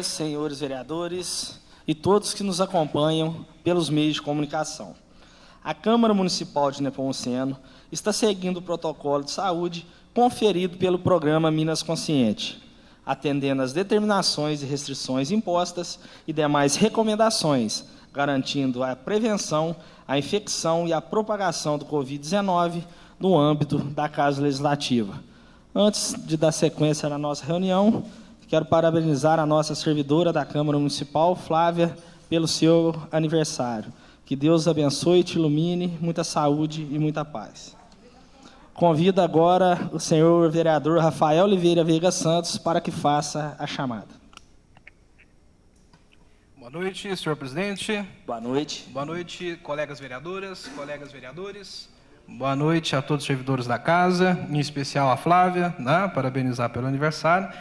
Senhores vereadores e todos que nos acompanham pelos meios de comunicação. A Câmara Municipal de Nepomuceno está seguindo o protocolo de saúde conferido pelo programa Minas Consciente, atendendo às determinações e restrições impostas e demais recomendações, garantindo a prevenção, a infecção e a propagação do Covid-19 no âmbito da Casa Legislativa. Antes de dar sequência na nossa reunião, quero parabenizar a nossa servidora da Câmara Municipal, Flávia, pelo seu aniversário. Que Deus abençoe e te ilumine, muita saúde e muita paz. Convido agora o senhor vereador Rafael Oliveira Veiga Santos para que faça a chamada. Boa noite, senhor presidente. Boa noite. Boa noite, colegas vereadoras, colegas vereadores. Boa noite a todos os servidores da casa, em especial a Flávia, né, parabenizar pelo aniversário.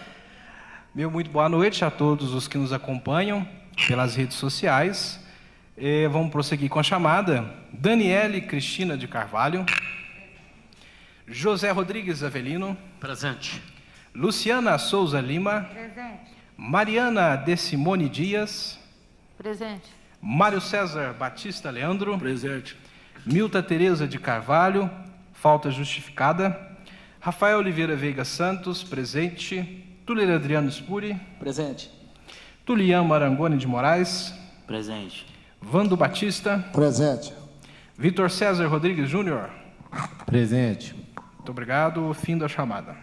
Muito boa noite a todos os que nos acompanham pelas redes sociais. Vamos prosseguir com a chamada. Daniele Cristina de Carvalho. José Rodrigues Avelino. Presente. Luciana Souza Lima. Presente. Mariana De Simone Dias. Presente. Mário César Batista Leandro. Presente. Milta Tereza de Carvalho. Falta justificada. Rafael Oliveira Veiga Santos. Presente. Túlio Adriano Spuri. Presente. Tulian Marangoni de Moraes. Presente. Vando Batista. Presente. Vitor César Rodrigues Júnior. Presente. Muito obrigado. Fim da chamada.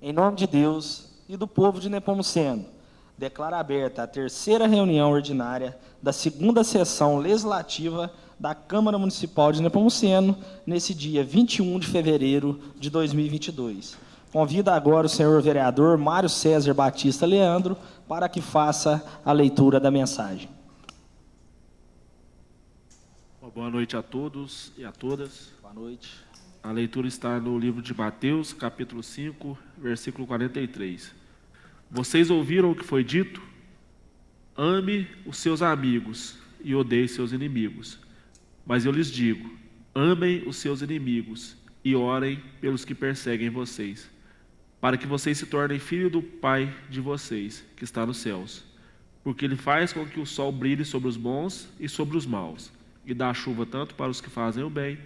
Em nome de Deus e do povo de Nepomuceno, declaro aberta a terceira reunião ordinária da segunda sessão legislativa da Câmara Municipal de Nepomuceno, nesse dia 21 de fevereiro de 2022. Convido agora o senhor vereador Mário César Batista Leandro para que faça a leitura da mensagem. Boa noite a todos e a todas. Boa noite. A leitura está no livro de Mateus, capítulo 5, versículo 43. Vocês ouviram o que foi dito? Ame os seus amigos e odeie seus inimigos. Mas eu lhes digo, amem os seus inimigos e orem pelos que perseguem vocês, para que vocês se tornem filhos do Pai de vocês, que está nos céus. Porque Ele faz com que o sol brilhe sobre os bons e sobre os maus, e dá a chuva tanto para os que fazem o bem,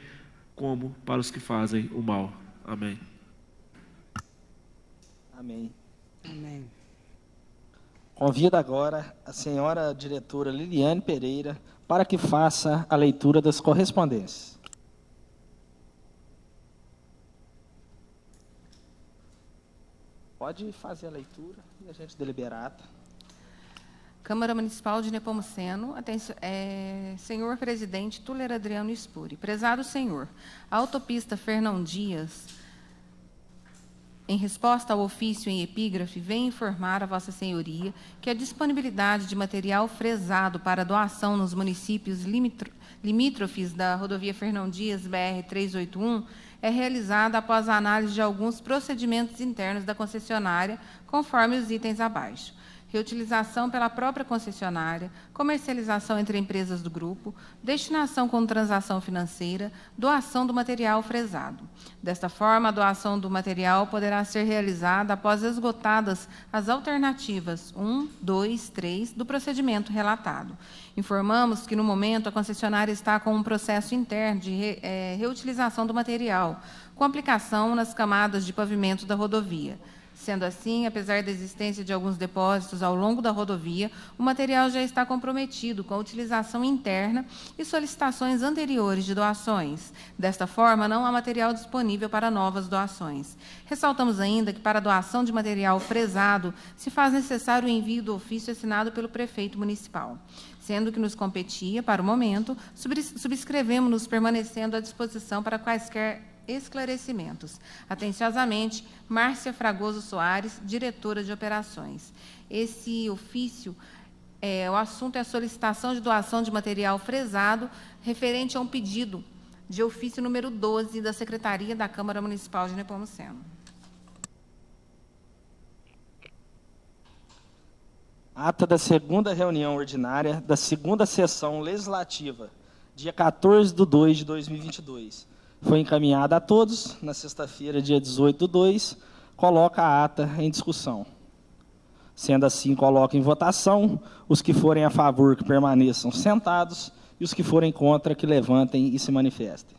como para os que fazem o mal. Amém. Amém. Amém. Convido agora a senhora diretora Liliane Pereira para que faça a leitura das correspondências. Pode fazer a leitura e a gente deliberata. Câmara Municipal de Nepomuceno, senhor presidente Túlio Adriano Spuri. Prezado senhor, a autopista Fernão Dias, em resposta ao ofício em epígrafe, vem informar a vossa senhoria que a disponibilidade de material fresado para doação nos municípios limítrofes da rodovia Fernão Dias, BR-381, é realizada após a análise de alguns procedimentos internos da concessionária, conforme os itens abaixo. Reutilização pela própria concessionária, comercialização entre empresas do grupo, destinação com transação financeira, doação do material fresado. Desta forma, a doação do material poderá ser realizada após esgotadas as alternativas 1, 2, 3 do procedimento relatado. Informamos que, no momento, a concessionária está com um processo interno de reutilização do material, com aplicação nas camadas de pavimento da rodovia. Sendo assim, apesar da existência de alguns depósitos ao longo da rodovia, o material já está comprometido com a utilização interna e solicitações anteriores de doações. Desta forma, não há material disponível para novas doações. Ressaltamos ainda que, para a doação de material fresado, se faz necessário o envio do ofício assinado pelo prefeito municipal. Sendo que nos competia, para o momento, subscrevemos-nos permanecendo à disposição para quaisquer esclarecimentos. Atenciosamente, Márcia Fragoso Soares, diretora de operações. Esse ofício, o assunto é a solicitação de doação de material fresado referente a um pedido de ofício número 12 da Secretaria da Câmara Municipal de Nepomuceno. Ata da segunda reunião ordinária da segunda sessão legislativa, dia 14/2 de 2022. Foi encaminhada a todos, na sexta-feira, dia 18/2, coloca a ata em discussão. Sendo assim, coloco em votação. Os que forem a favor, que permaneçam sentados, e os que forem contra, que levantem e se manifestem.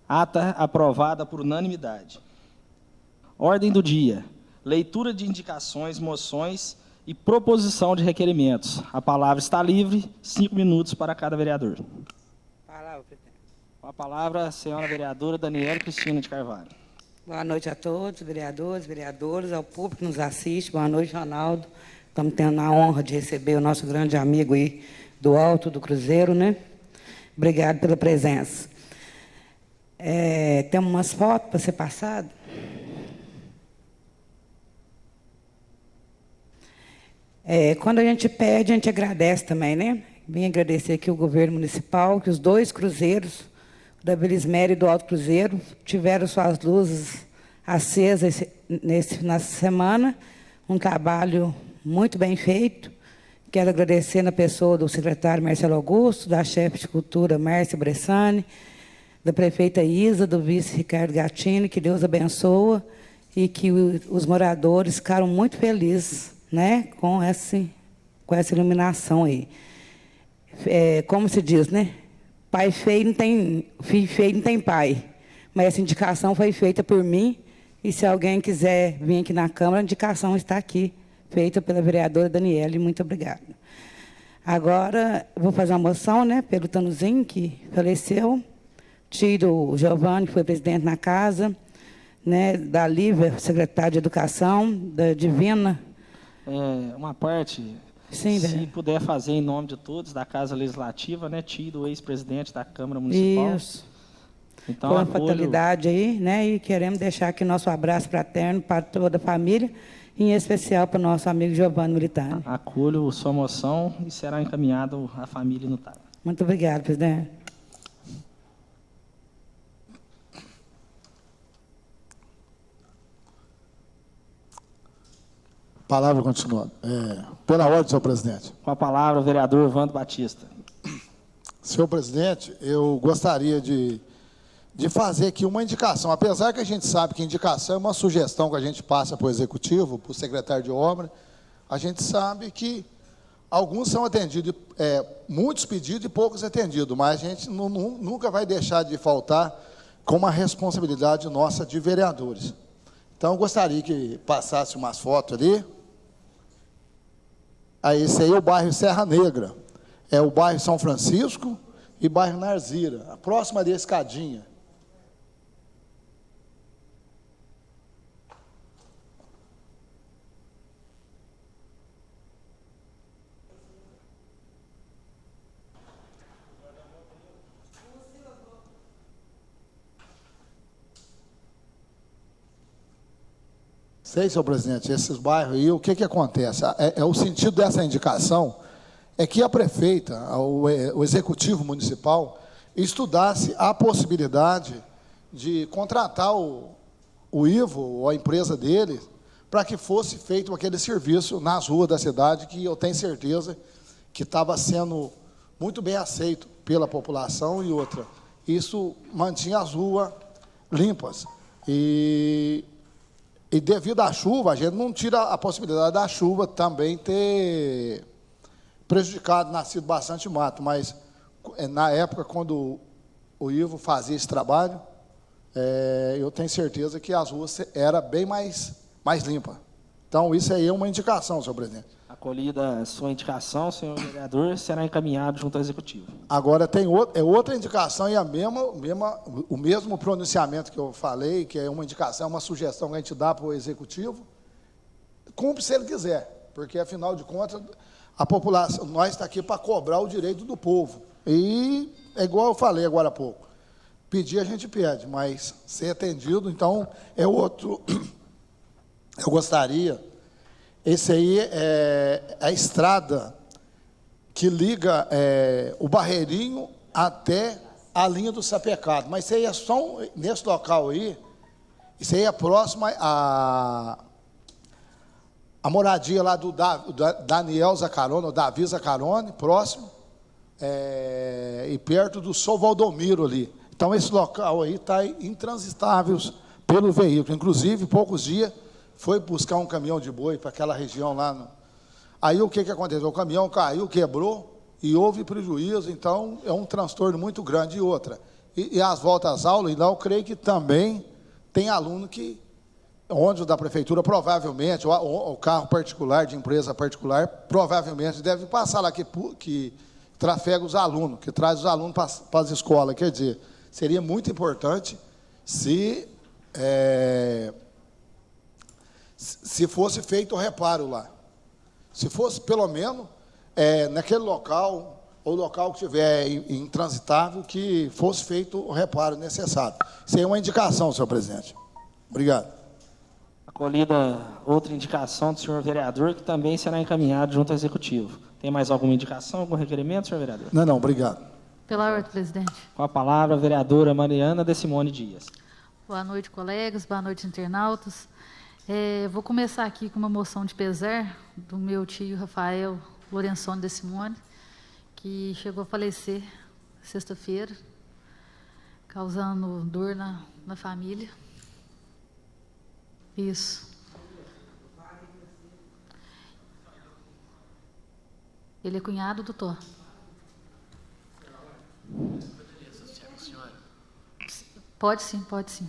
Ata aprovada por unanimidade. Ordem do dia. Leitura de indicações, moções e proposição de requerimentos. A palavra está livre, 5 minutos para cada vereador. Palavra, presidente. Com a palavra, a senhora vereadora Daniela Cristina de Carvalho. Boa noite a todos, vereadores, vereadoras, ao público que nos assiste. Boa noite, Ronaldo. Estamos tendo a honra de receber o nosso grande amigo aí do Alto do Cruzeiro, né? Obrigado pela presença. Temos umas fotos para ser passadas. Quando a gente pede, a gente agradece também, né? Vim agradecer aqui o governo municipal, que os 2 cruzeiros, da Vila Isméria e do Alto Cruzeiro, tiveram suas luzes acesas nessa semana. Um trabalho muito bem feito. Quero agradecer na pessoa do secretário Marcelo Augusto, da chefe de cultura Márcia Bressani, da prefeita Isa, do vice Ricardo Gattini, que Deus abençoa, e que os moradores ficaram muito felizes, né, com essa iluminação aí. Como se diz, né? Pai feio não tem, filho feio não tem pai. Mas essa indicação foi feita por mim, e se alguém quiser vir aqui na Câmara, a indicação está aqui, feita pela vereadora Daniele. Muito obrigada. Agora, vou fazer uma moção, né, pelo Tanuzinho, que faleceu, tio do Giovanni, que foi presidente na casa, né, da Lívia, secretária de Educação, da Divina. Uma parte, Sim, se puder fazer em nome de todos, da Casa Legislativa, né, tio do ex-presidente da Câmara Municipal. Isso. Então, Foi uma acolho... fatalidade aí, né, e queremos deixar aqui nosso abraço fraterno para toda a família, em especial para o nosso amigo Giovanni Militani. Acolho sua moção e será encaminhado à família notável. Muito obrigado, presidente. Palavra continuando. Pela ordem, senhor presidente. Com a palavra, o vereador Vando Batista. Senhor presidente, eu gostaria de fazer aqui uma indicação. Apesar que a gente sabe que indicação é uma sugestão que a gente passa para o executivo, para o secretário de obra, a gente sabe que alguns são atendidos, muitos pedidos e poucos atendidos, mas a gente nunca vai deixar de faltar com uma responsabilidade nossa de vereadores. Então, eu gostaria que passasse umas fotos ali. Esse aí é o bairro Serra Negra, é o bairro São Francisco e o bairro Narzira, a próxima da escadinha. Sei, senhor presidente, esses bairros aí, o que acontece? O sentido dessa indicação é que a prefeita, o executivo municipal, estudasse a possibilidade de contratar o Ivo, ou a empresa dele, para que fosse feito aquele serviço nas ruas da cidade, que eu tenho certeza que estava sendo muito bem aceito pela população. E outra, isso mantinha as ruas limpas. E devido à chuva, a gente não tira a possibilidade da chuva também ter prejudicado, nascido bastante mato, mas na época, quando o Ivo fazia esse trabalho, eu tenho certeza que as ruas eram bem mais limpas. Então, isso aí é uma indicação, senhor presidente. Acolhida a sua indicação, senhor vereador, será encaminhado junto ao executivo. Agora, tem outra indicação e o mesmo pronunciamento que eu falei, que é uma indicação, uma sugestão que a gente dá para o executivo, cumpre se ele quiser, porque, afinal de contas, a população, nós estamos aqui para cobrar o direito do povo. E é igual eu falei agora há pouco, pedir a gente pede, mas ser atendido, então, é outro. Eu gostaria, esse aí é a estrada que liga o Barreirinho até a linha do Sapecado, mas isso aí é só nesse local aí, isso aí é próximo a moradia lá do Daniel Zaccarone, ou Davi Zaccarone, próximo, e perto do São Valdomiro ali. Então, esse local aí está intransitável pelo veículo. Inclusive, poucos dias, foi buscar um caminhão de boi para aquela região lá. Aí o que aconteceu? O caminhão caiu, quebrou e houve prejuízo, então é um transtorno muito grande. E outra, e as voltas às aulas, então eu creio que também tem aluno que, ônibus da prefeitura, provavelmente, o carro particular, de empresa particular, provavelmente deve passar lá, que trafega os alunos, que traz os alunos para as escolas. Quer dizer, seria muito importante se fosse feito o reparo lá. Se fosse, pelo menos, naquele local, ou local que estiver intransitável, que fosse feito o reparo necessário. Isso aí é uma indicação, senhor presidente. Obrigado. Acolhida outra indicação do senhor vereador, que também será encaminhado junto ao executivo. Tem mais alguma indicação, algum requerimento, senhor vereador? Não, obrigado. Pela ordem, presidente. Com a palavra, a vereadora Mariana de Simone Dias. Boa noite, colegas. Boa noite, internautas. Vou começar aqui com uma moção de pesar do meu tio Rafael Lorenzoni de Simone, que chegou a falecer sexta-feira, causando dor na família. Isso. Ele é cunhado do Thor. Pode sim, pode sim.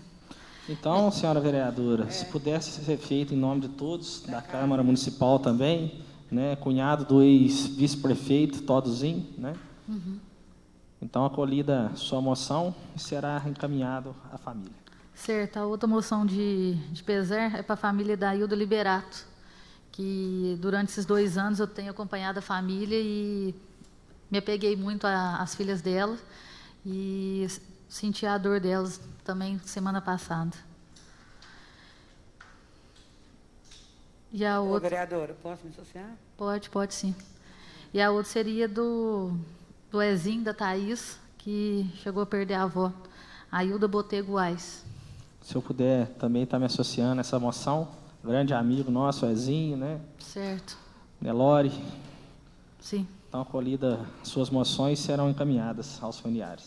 Então, senhora vereadora, se pudesse ser feito em nome de todos, da Câmara Municipal também, né, cunhado do ex-vice-prefeito Todozinho, né? Uhum. Então, acolhida sua moção, será encaminhado à família. Certo, a outra moção de pesar é para a família da Hilda Liberato, que durante esses 2 anos eu tenho acompanhado a família e me apeguei muito às filhas dela e senti a dor delas também semana passada. E a outra... Vereadora, posso me associar? Pode sim. E a outra seria do Ezinho, da Thaís, que chegou a perder a avó, a Hilda Botego Ais. Se eu puder também estar me associando a essa moção, grande amigo nosso, Ezinho, né? Certo. Nelore. Sim. Então, acolhida, suas moções serão encaminhadas aos familiares.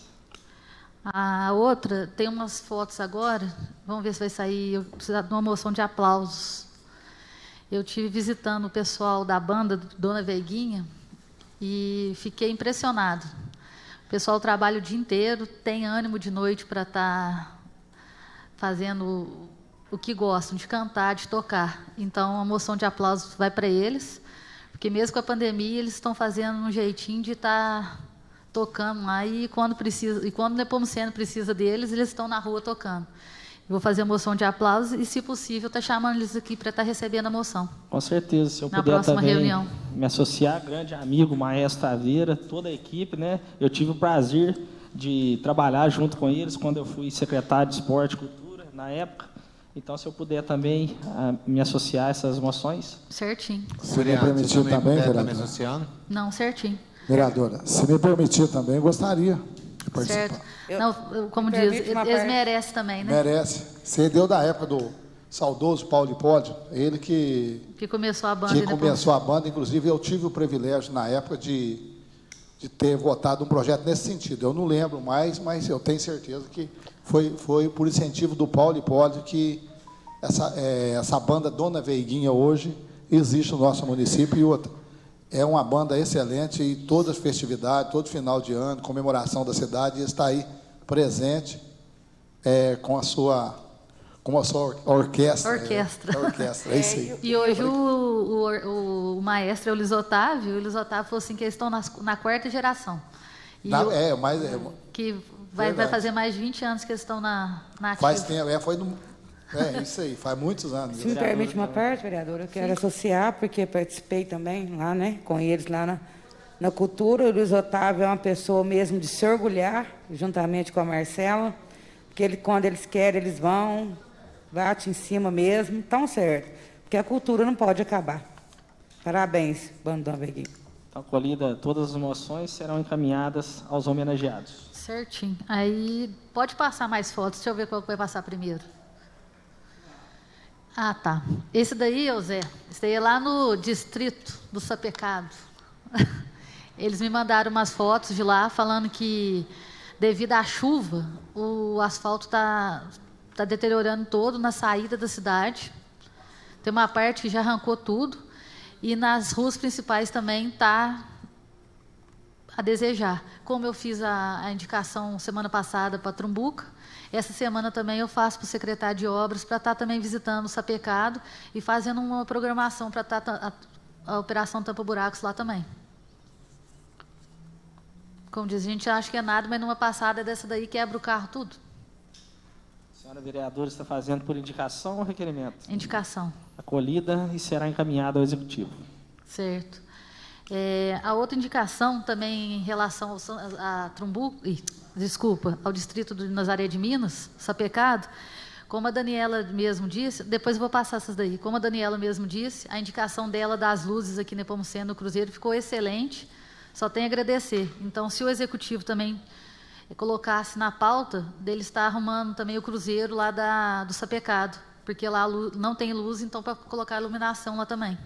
A outra, tem umas fotos agora, vamos ver se vai sair, eu preciso de uma moção de aplausos. Eu estive visitando o pessoal da banda Dona Veiguinha e fiquei impressionado. O pessoal trabalha o dia inteiro, tem ânimo de noite para estar fazendo o que gostam, de cantar, de tocar. Então, a moção de aplausos vai para eles, porque mesmo com a pandemia, eles estão fazendo um jeitinho de estar tocando lá, e quando o Nepomuceno precisa deles, eles estão na rua tocando. Eu vou fazer a moção de aplausos e, se possível, estar chamando eles aqui para estar recebendo a moção. Com certeza, se eu na puder próxima também reunião. Me associar, grande amigo, maestro Taveira, toda a equipe, né? Eu tive o prazer de trabalhar junto com eles quando eu fui secretário de Esporte e Cultura, na época. Então, se eu puder também me associar a essas moções. Certinho. Se me permitir também, vereadora. Não, certinho. Vereadora, se me permitir também, gostaria de participar. Certo. Não, como diz, eles merecem também, né? Merece. Você deu da época do saudoso Paulo Hipólito, ele que começou a banda. Que começou a banda, inclusive eu tive o privilégio na época de ter votado um projeto nesse sentido. Eu não lembro mais, mas eu tenho certeza que foi por incentivo do Paulo Hipólito que essa banda Dona Veiguinha hoje existe no nosso município. E outra, é uma banda excelente e todas as festividades, todo final de ano, comemoração da cidade, está aí presente com a sua orquestra. Orquestra. É isso aí. E hoje o maestro é o Luiz Otávio. O Luiz Otávio falou assim que eles estão na 4ª geração. E que vai fazer mais de 20 anos que eles estão na ativa. Faz tempo, isso aí, faz muitos anos. Se me permite uma parte, vereadora, eu quero associar, porque participei também lá, né, com eles lá na cultura. O Luiz Otávio é uma pessoa mesmo de se orgulhar, juntamente com a Marcela, porque quando eles querem, eles vão, bate em cima mesmo, tão certo, porque a cultura não pode acabar. Parabéns, Bando Dona Veiguinha. Então, acolhida, todas as moções serão encaminhadas aos homenageados. Certinho. Aí, pode passar mais fotos, deixa eu ver qual que vai passar primeiro. Ah, tá. Esse daí, Zé, esse daí é lá no distrito do Sapecado. Eles me mandaram umas fotos de lá, falando que, devido à chuva, o asfalto está deteriorando todo na saída da cidade. Tem uma parte que já arrancou tudo, e nas ruas principais também está a desejar. Como eu fiz a indicação semana passada para Trumbuca, essa semana também eu faço para o secretário de obras para estar também visitando o Sapecado e fazendo uma programação para estar a operação tampa-buracos lá também. Como diz, a gente acha que é nada, mas numa passada dessa daí quebra o carro tudo. A senhora vereadora está fazendo por indicação ou requerimento? Indicação. Acolhida e será encaminhada ao Executivo. Certo. A outra indicação também em relação a Trumbuca, ao distrito de Nazaré de Minas, Sapecado, como a Daniela mesmo disse, depois eu vou passar essas daí, como a Daniela mesmo disse, a indicação dela das luzes aqui no Nepomuceno, no Cruzeiro, ficou excelente, só tenho a agradecer. Então, se o Executivo também colocasse na pauta, dele estar arrumando também o Cruzeiro lá do Sapecado, porque lá não tem luz, então para colocar iluminação lá também.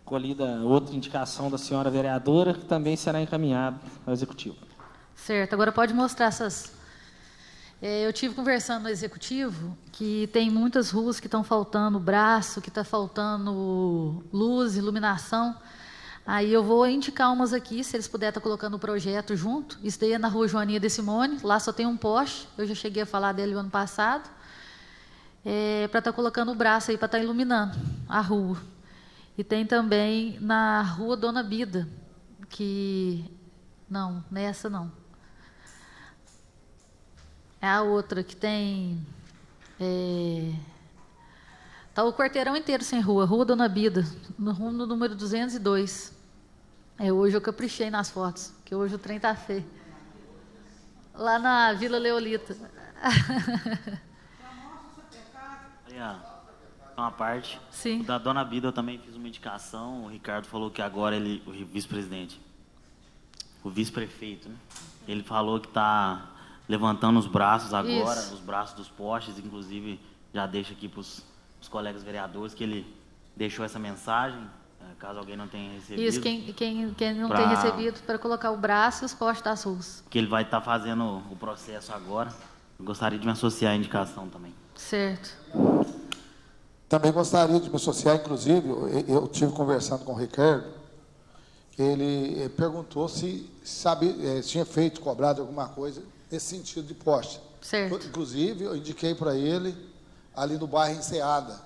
Acolhida outra indicação da senhora vereadora, que também será encaminhada ao Executivo. Certo, agora pode mostrar essas. Eu tive conversando no Executivo que tem muitas ruas que estão faltando braço, que está faltando luz, iluminação. Aí eu vou indicar umas aqui, se eles puderem estar colocando o projeto junto. Isso daí é na rua Joaninha de Simone, lá só tem um poste, eu já cheguei a falar dele o ano passado, para estar colocando o braço aí, para estar iluminando a rua. E tem também na rua Dona Bida, que... Não, nessa não. É a outra que tem... Está o quarteirão inteiro sem rua, Rua Dona Bida, no número 202. Hoje eu caprichei nas fotos, que hoje o trem está feio. Lá na Vila Leolita. Uma parte. Sim. O da Dona Bida eu também fiz uma indicação. O Ricardo falou que agora o vice-presidente, o vice-prefeito, né? Ele falou que está levantando os braços agora, os braços dos postes, inclusive já deixo aqui para os colegas vereadores que ele deixou essa mensagem, caso alguém não tenha recebido. Isso, quem não tem recebido, para colocar o braço e os postes das ruas. Que ele vai estar fazendo o processo agora. Eu gostaria de me associar à indicação também. Certo. Também gostaria de me associar, inclusive, eu tive conversando com o Ricardo, ele perguntou se tinha feito, cobrado alguma coisa nesse sentido de poste. Certo. Inclusive, eu indiquei para ele, ali no bairro Enseada,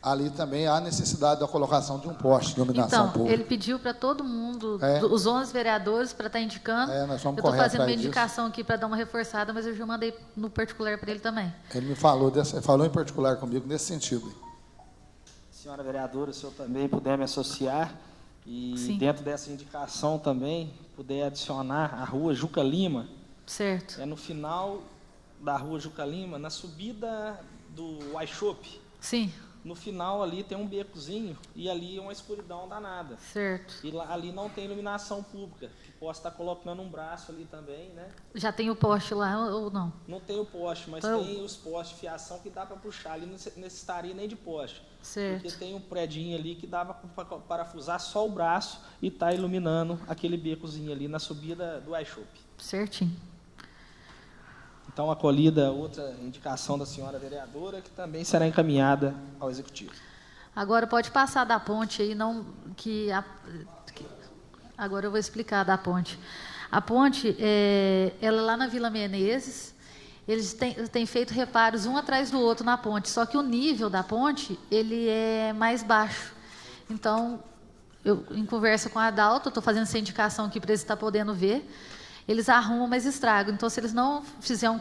ali também há necessidade da colocação de um poste de iluminação pública. Ele pediu para todo mundo, os 11 vereadores, para estar indicando. Nós vamos eu estou fazendo uma disso. indicação aqui para dar uma reforçada, mas eu já mandei no particular para ele também. Ele me falou em particular comigo nesse sentido. Senhora vereadora, se eu também puder me associar e Sim. dentro dessa indicação também puder adicionar a rua Juca Lima. Certo. É no final da rua Juca Lima, na subida do iShop. Sim. No final ali tem um becozinho e ali é uma escuridão danada. Certo. E lá, ali não tem iluminação pública, que possa estar colocando um braço ali também, né? Já tem o poste lá ou não? Não tem o poste, mas então, tem os postes de fiação que dá para puxar. Ali não necessitaria nem de poste. Certo. Porque tem um predinho ali que dava para parafusar só o braço e tá iluminando aquele becozinho ali na subida do iShop. Certinho. Então, acolhida outra indicação da senhora vereadora, que também será encaminhada ao Executivo. Agora, pode passar da ponte aí, não, agora eu vou explicar da ponte. A ponte, ela é lá na Vila Menezes, eles têm feito reparos um atrás do outro na ponte, só que o nível da ponte, ele é mais baixo. Então, eu, em conversa com a Adalto, estou fazendo essa indicação aqui para eles estar podendo ver, eles arrumam, mas estragam. Então, se eles não fizerem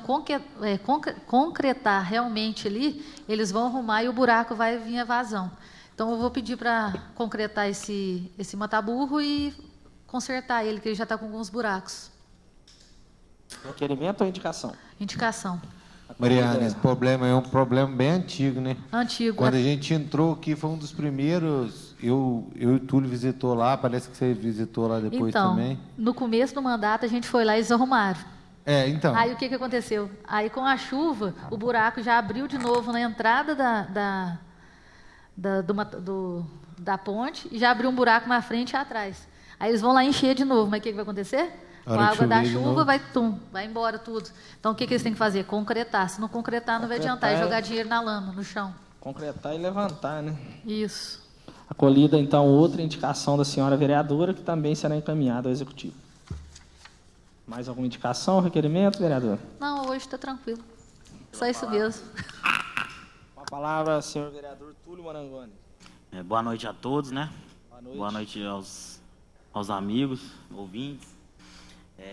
concretar realmente ali, eles vão arrumar e o buraco vai vir a vazão. Então, eu vou pedir para concretar esse mataburro e consertar ele, que ele já está com alguns buracos. Requerimento ou indicação? Indicação. Mariana, esse problema é um problema bem antigo, né? Antigo. Quando a gente entrou aqui, foi um dos primeiros. Eu e o Túlio visitou lá, parece que você visitou lá depois também. No começo do mandato, a gente foi lá e eles arrumaram. Então. Aí o que aconteceu? Aí com a chuva, o buraco já abriu de novo na entrada da ponte e já abriu um buraco na frente e atrás. Aí eles vão lá encher de novo, mas o que vai acontecer? Com a água da chuva, vai embora tudo. Então, o que eles têm que fazer? Concretar. Se não concretar, não vai adiantar. É jogar dinheiro na lama, no chão. Concretar e levantar, né? Isso. Acolhida, então, outra indicação da senhora vereadora, que também será encaminhada ao Executivo. Mais alguma indicação, requerimento, vereador? Não, hoje está tranquilo. Só isso mesmo. Com a palavra, senhor vereador Túlio Marangoni. Boa noite a todos, né? Boa noite. Boa noite aos amigos, ouvintes.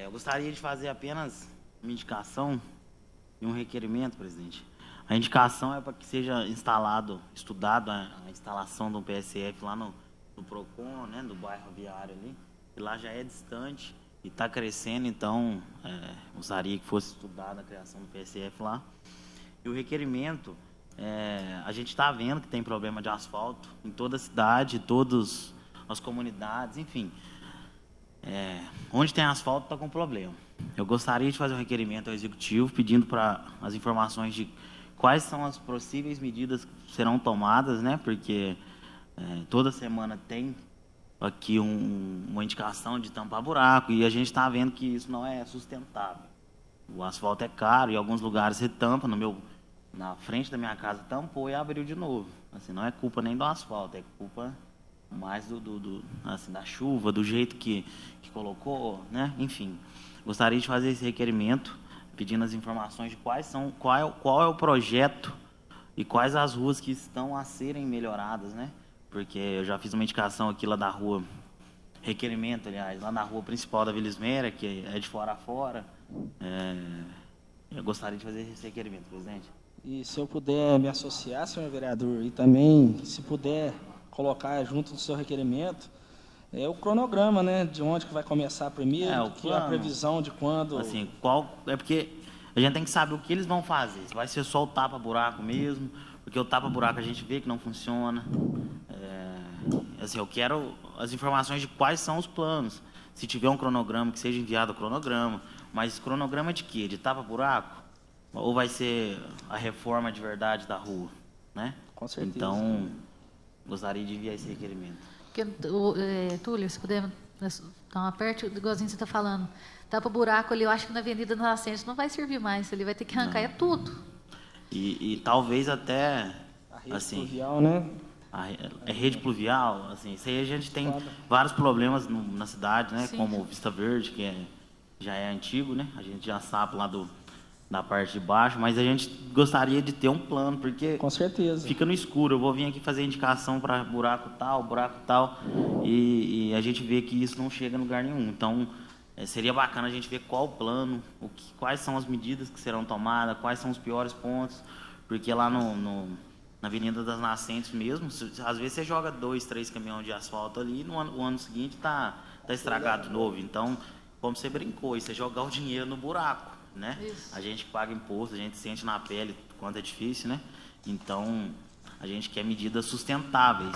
Eu gostaria de fazer apenas uma indicação e um requerimento, presidente. A indicação é para que seja estudado a instalação do PSF lá no Procon, né, do bairro Viário ali, que lá já é distante e está crescendo, então gostaria que fosse estudada a criação do PSF lá. E o requerimento, a gente está vendo que tem problema de asfalto em toda a cidade, todas as comunidades, enfim. Onde tem asfalto está com problema. Eu gostaria de fazer um requerimento ao Executivo pedindo para as informações de quais são as possíveis medidas que serão tomadas, né? Porque toda semana tem aqui uma indicação de tampar buraco e a gente está vendo que isso não é sustentável. O asfalto é caro e em alguns lugares retampa. Na frente da minha casa tampou e abriu de novo. Assim, não é culpa nem do asfalto, é culpa mais assim, da chuva, do jeito que colocou, né? Enfim, gostaria de fazer esse requerimento pedindo as informações de qual é o projeto e quais as ruas que estão a serem melhoradas, né? Porque eu já fiz uma indicação aqui lá da rua, requerimento, aliás, lá na rua principal da Vila Esmera, que é de fora a fora. Eu gostaria de fazer esse requerimento, presidente. E se eu puder me associar, senhor vereador, e também, se puder colocar junto do seu requerimento, o cronograma, né, de onde que vai começar primeiro, a previsão de quando... Assim, é porque a gente tem que saber o que eles vão fazer. Se vai ser só o tapa-buraco mesmo, porque o tapa-buraco a gente vê que não funciona. Assim, eu quero as informações de quais são os planos. Se tiver um cronograma, que seja enviado o cronograma. Mas cronograma de quê? De tapa-buraco? Ou vai ser a reforma de verdade da rua, né? Com certeza. Então, gostaria de enviar esse requerimento. Túlio, se puder dar uma perto, igualzinho você está falando, tapa-buraco ali, eu acho que na Avenida Nascente não vai servir mais, ele vai ter que arrancar tudo. E talvez até... A rede assim, pluvial, né? A rede pluvial, assim, isso aí a gente tem vários problemas na cidade, né? Sim. Como o Vista Verde, que já é antigo, né? A gente já sabe lá da parte de baixo, mas a gente gostaria de ter um plano, porque com certeza fica no escuro. Eu vou vir aqui fazer indicação para buraco tal, e a gente vê que isso não chega em lugar nenhum. Então, seria bacana a gente ver qual o plano, quais são as medidas que serão tomadas, quais são os piores pontos, porque lá na Avenida das Nascentes mesmo, às vezes você joga 2, 3 caminhões de asfalto ali, e o ano seguinte está estragado de novo. Então, como você brincou, você jogar o dinheiro no buraco, né? Isso. A gente paga imposto, a gente sente na pele quanto é difícil, né? Então, a gente quer medidas sustentáveis,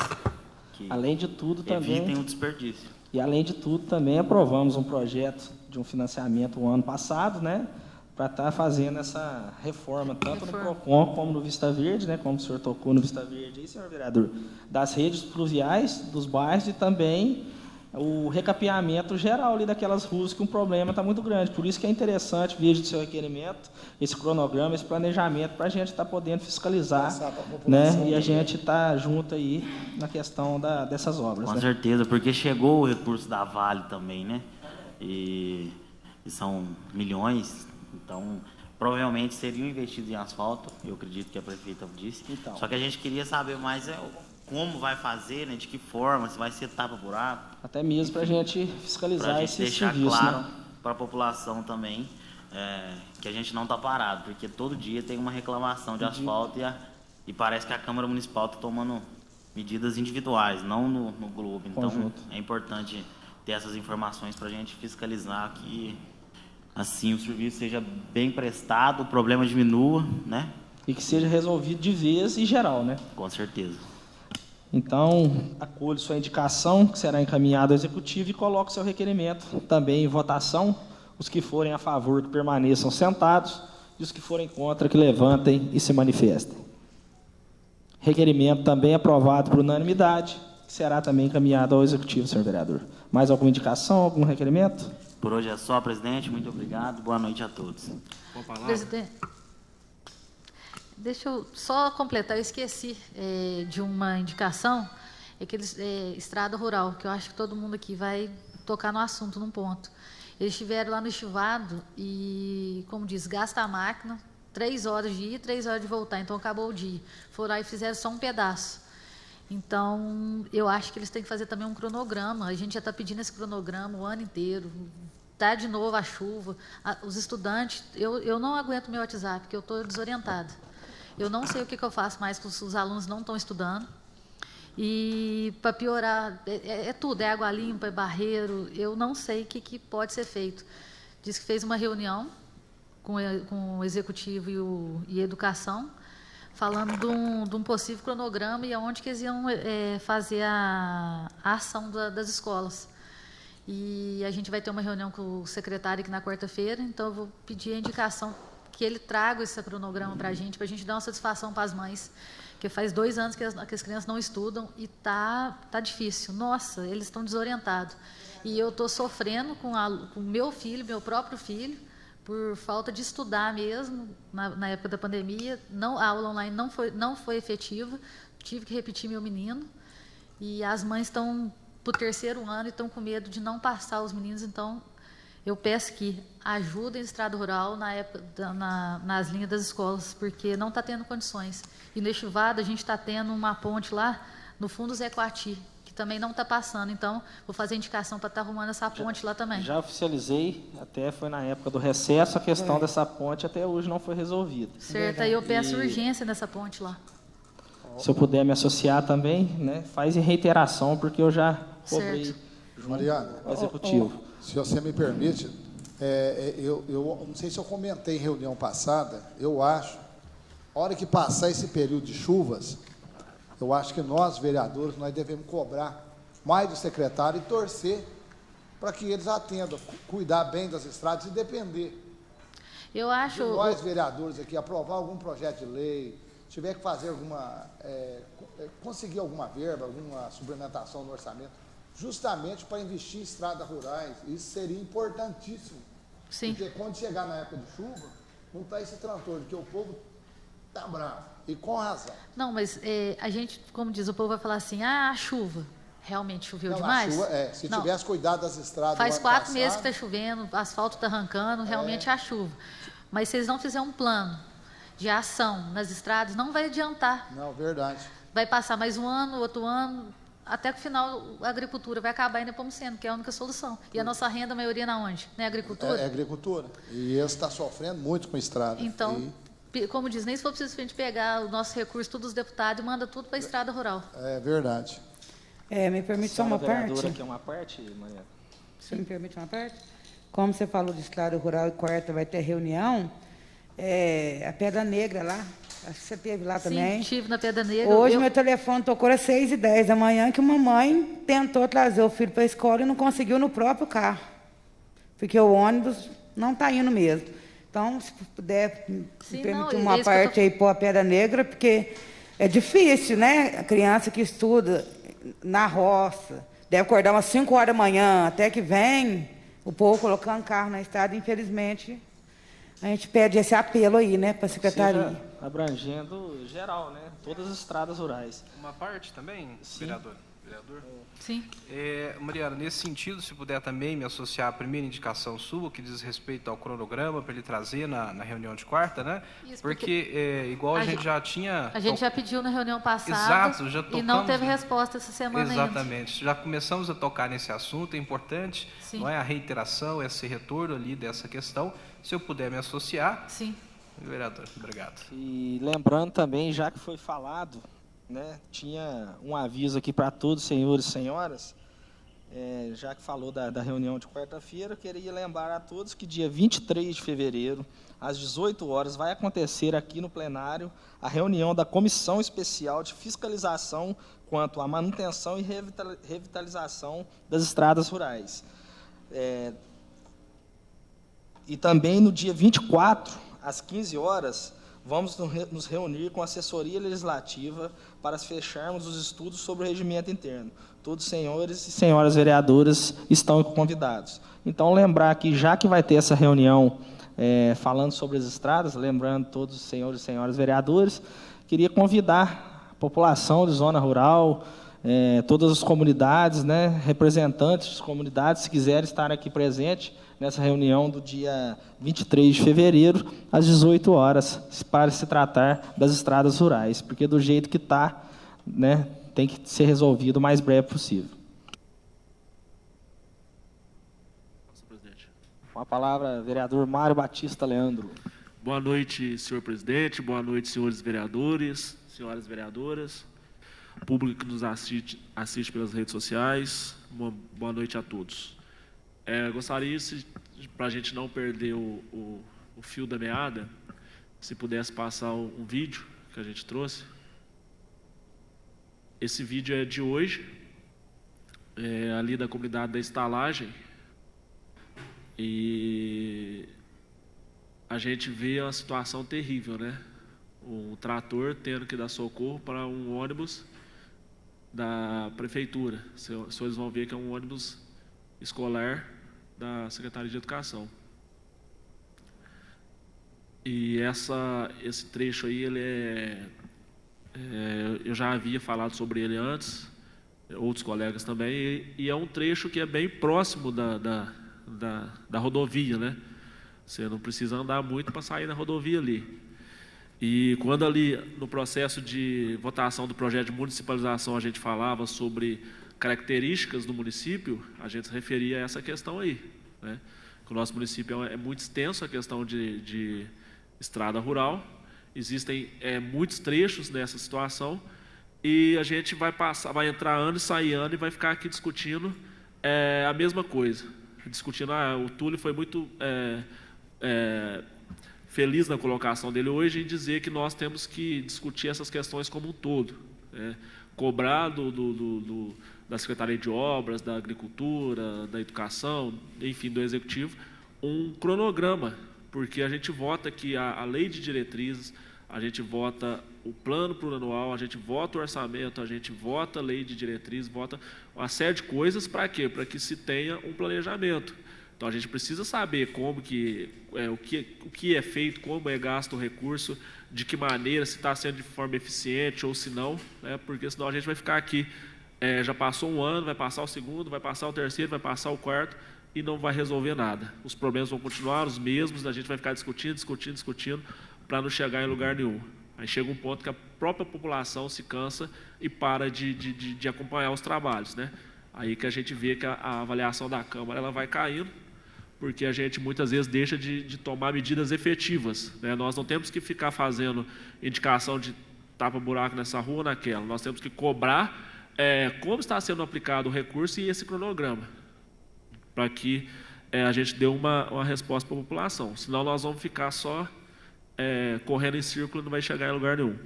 que além de tudo também evitem o desperdício. E além de tudo também aprovamos um projeto de um financiamento o ano passado, né? Para estar fazendo essa reforma, tanto no Procon como no Vista Verde, né? Como o senhor tocou no Vista Verde aí, senhor vereador, das redes pluviais dos bairros e também o recapeamento geral ali daquelas ruas que um problema está muito grande. Por isso que é interessante, veja do seu requerimento, esse cronograma, esse planejamento, para a gente estar podendo fiscalizar, né? E a gente estar junto aí na questão dessas obras. Com certeza, porque chegou o recurso da Vale também, né? E são milhões, então provavelmente seriam investidos em asfalto, eu acredito que a prefeita disse. Então, só que a gente queria saber mais como vai fazer, né, de que forma, se vai ser tapa-buraco. Até mesmo para a gente fiscalizar esse serviço. Para deixar claro para a população também que a gente não está parado, porque todo dia tem uma reclamação de asfalto e parece que a Câmara Municipal está tomando medidas individuais, não no Globo. Então, é importante ter essas informações para a gente fiscalizar que assim o serviço seja bem prestado, o problema diminua, né? E que seja resolvido de vez e geral, né? Com certeza. Então, acolho sua indicação, que será encaminhada ao Executivo, e coloco seu requerimento também em votação. Os que forem a favor, que permaneçam sentados, e os que forem contra, que levantem e se manifestem. Requerimento também aprovado por unanimidade, que será também encaminhado ao Executivo, senhor vereador. Mais alguma indicação, algum requerimento? Por hoje é só, presidente. Muito obrigado. Boa noite a todos. Presidente, Deixa eu só completar, eu esqueci de uma indicação, Estrada Rural, que eu acho que todo mundo aqui vai tocar no assunto, num ponto. Eles estiveram lá no estivado e, como diz, gasta a máquina, 3 horas de ir, 3 horas de voltar, então acabou o dia. Foram lá e fizeram só um pedaço. Então, eu acho que eles têm que fazer também um cronograma, a gente já está pedindo esse cronograma o ano inteiro, está de novo a chuva, os estudantes, eu não aguento meu WhatsApp, porque eu estou desorientada. Eu não sei o que eu faço mais, que os alunos não estão estudando. E, para piorar, tudo, é água limpa, é barreiro, eu não sei o que pode ser feito. Diz que fez uma reunião com o Executivo e Educação, falando de um possível cronograma e aonde que eles iam fazer a ação das escolas. E a gente vai ter uma reunião com o secretário aqui na quarta-feira, então eu vou pedir a indicação que ele traga esse cronograma para a gente dar uma satisfação para as mães, porque faz 2 anos que as crianças não estudam e tá difícil. Nossa, eles estão desorientados. E eu estou sofrendo com o meu filho, meu próprio filho, por falta de estudar mesmo, na época da pandemia. A aula online não foi efetiva, tive que repetir meu menino, e as mães estão para o 3º ano e estão com medo de não passar os meninos, então eu peço que ajudem a Estrada Rural nas linhas das escolas, porque não está tendo condições. E no estivado a gente está tendo uma ponte lá no fundo do Zé Coati, que também não está passando. Então, vou fazer indicação para estar arrumando essa ponte lá também. Já oficializei, até foi na época do recesso, a questão dessa ponte até hoje não foi resolvida. Certo, aí eu peço urgência nessa ponte lá. Se eu puder me associar também, né, faz em reiteração, porque eu já cobrei junto ao Executivo. Se você me permite, eu não sei se eu comentei em reunião passada, eu acho, a hora que passar esse período de chuvas, eu acho que nós, vereadores, nós devemos cobrar mais do secretário e torcer para que eles atendam, cuidar bem das estradas e depender. Eu acho... de nós, vereadores aqui, aprovar algum projeto de lei, tiver que fazer conseguir alguma verba, alguma suplementação no orçamento, justamente para investir em estradas rurais. Isso seria importantíssimo. Sim. Porque quando chegar na época de chuva, não está esse transtorno, porque o povo está bravo, e com razão. Não, mas a gente, como diz, o povo vai falar assim, a chuva, realmente choveu demais? A chuva, se tivesse cuidado das estradas faz 4 meses que está chovendo, o asfalto está arrancando, realmente é a chuva. Mas se eles não fizerem um plano de ação nas estradas, não vai adiantar. Não, verdade. Vai passar mais um ano, outro ano, até que o final a agricultura vai acabar em Nepomuceno, que é a única solução. E a nossa renda, a maioria, na onde? Na agricultura? É agricultura. E esse está sofrendo muito com a estrada. Então, como diz, nem se for preciso a gente pegar o nosso recurso, todos os deputados, e manda tudo para a estrada rural. É verdade. Me permite só uma parte? Que é uma parte, Maria? Você me permite uma parte? Como você falou de estrada rural e quarta vai ter reunião, a Pedra Negra lá, acho que você esteve lá também. Sim, estive na Pedra Negra. Hoje meu telefone tocou às 6h10 da manhã, que uma mãe tentou trazer o filho para a escola e não conseguiu no próprio carro, porque o ônibus não está indo mesmo. Então, se puder me permitir uma parte aí pôr a Pedra Negra, porque é difícil, né? A criança que estuda na roça, deve acordar umas 5 horas da manhã, até que vem o povo colocando carro na estrada, infelizmente, a gente pede esse apelo aí, né, para a secretaria. Seja abrangendo geral, né, todas as estradas rurais. Uma parte também, vereador? Sim. Mariana, nesse sentido, se puder também me associar à primeira indicação sua, que diz respeito ao cronograma, para ele trazer na reunião de quarta, né? Isso, porque igual a gente já tinha... A gente já pediu na reunião passada. Exato, já tocamos, e não teve resposta essa semana ainda. Exatamente. Já começamos a tocar nesse assunto, é importante, Sim. Não é a reiteração, esse retorno ali dessa questão. Se eu puder me associar... Sim. Vereador, obrigado. E lembrando também, já que foi falado, né, tinha um aviso aqui para todos, senhores e senhoras, já que falou da reunião de quarta-feira, eu queria lembrar a todos que dia 23 de fevereiro, às 18 horas, vai acontecer aqui no plenário a reunião da Comissão Especial de Fiscalização quanto à manutenção e revitalização das estradas rurais. E também no dia 24, às 15 horas, vamos nos reunir com a assessoria legislativa para fecharmos os estudos sobre o regimento interno. Todos os senhores e senhoras vereadoras estão convidados. Então, lembrar que, já que vai ter essa reunião falando sobre as estradas, lembrando todos os senhores e senhoras vereadores, queria convidar a população de zona rural, todas as comunidades, né, representantes das comunidades, se quiserem estar aqui presente nessa reunião do dia 23 de fevereiro, às 18 horas, para se tratar das estradas rurais, porque do jeito que está, né, tem que ser resolvido o mais breve possível. Com a palavra, vereador Mário Batista Leandro. Boa noite, senhor presidente. Boa noite, senhores vereadores, senhoras vereadoras, público que nos assiste pelas redes sociais. Boa noite a todos. Gostaria, para a gente não perder o fio da meada, se pudesse passar um vídeo que a gente trouxe. Esse vídeo é de hoje, ali da comunidade da estalagem, e a gente vê uma situação terrível, né? Um trator tendo que dar socorro para um ônibus da prefeitura. Os senhores vão ver que é um ônibus escolar da Secretaria de Educação. E esse trecho aí, ele eu já havia falado sobre ele antes, outros colegas também, e é um trecho que é bem próximo da rodovia, né? Você não precisa andar muito para sair na rodovia ali. E quando ali, no processo de votação do projeto de municipalização, a gente falava sobre características do município, a gente se referia a essa questão aí, né? Que o nosso município é muito extenso, a questão de estrada rural, existem muitos trechos nessa situação, e a gente vai entrar ano e sair ano e vai ficar aqui discutindo a mesma coisa. Discutindo, o Túlio foi muito feliz na colocação dele hoje em dizer que nós temos que discutir essas questões como um todo, cobrar da Secretaria de Obras, da Agricultura, da Educação, enfim, do Executivo, um cronograma, porque a gente vota aqui a lei de diretrizes, a gente vota o plano plurianual, a gente vota o orçamento, a gente vota a lei de diretrizes, vota uma série de coisas. Para quê? Para que se tenha um planejamento. Então a gente precisa saber como o que é feito, como é gasto o recurso, de que maneira, se está sendo de forma eficiente ou se não, né? Porque senão a gente vai ficar aqui, já passou um ano, vai passar o segundo, vai passar o terceiro, vai passar o quarto e não vai resolver nada. Os problemas vão continuar os mesmos, a gente vai ficar discutindo para não chegar em lugar nenhum. Aí chega um ponto que a própria população se cansa e para de acompanhar os trabalhos, né? Aí que a gente vê que a avaliação da Câmara ela vai caindo, porque a gente muitas vezes deixa de tomar medidas efetivas, né? Nós não temos que ficar fazendo indicação de tapa-buraco nessa rua ou naquela. Nós temos que cobrar como está sendo aplicado o recurso e esse cronograma, para que a gente dê uma resposta para a população. Senão nós vamos ficar só correndo em círculo e não vai chegar em lugar nenhum.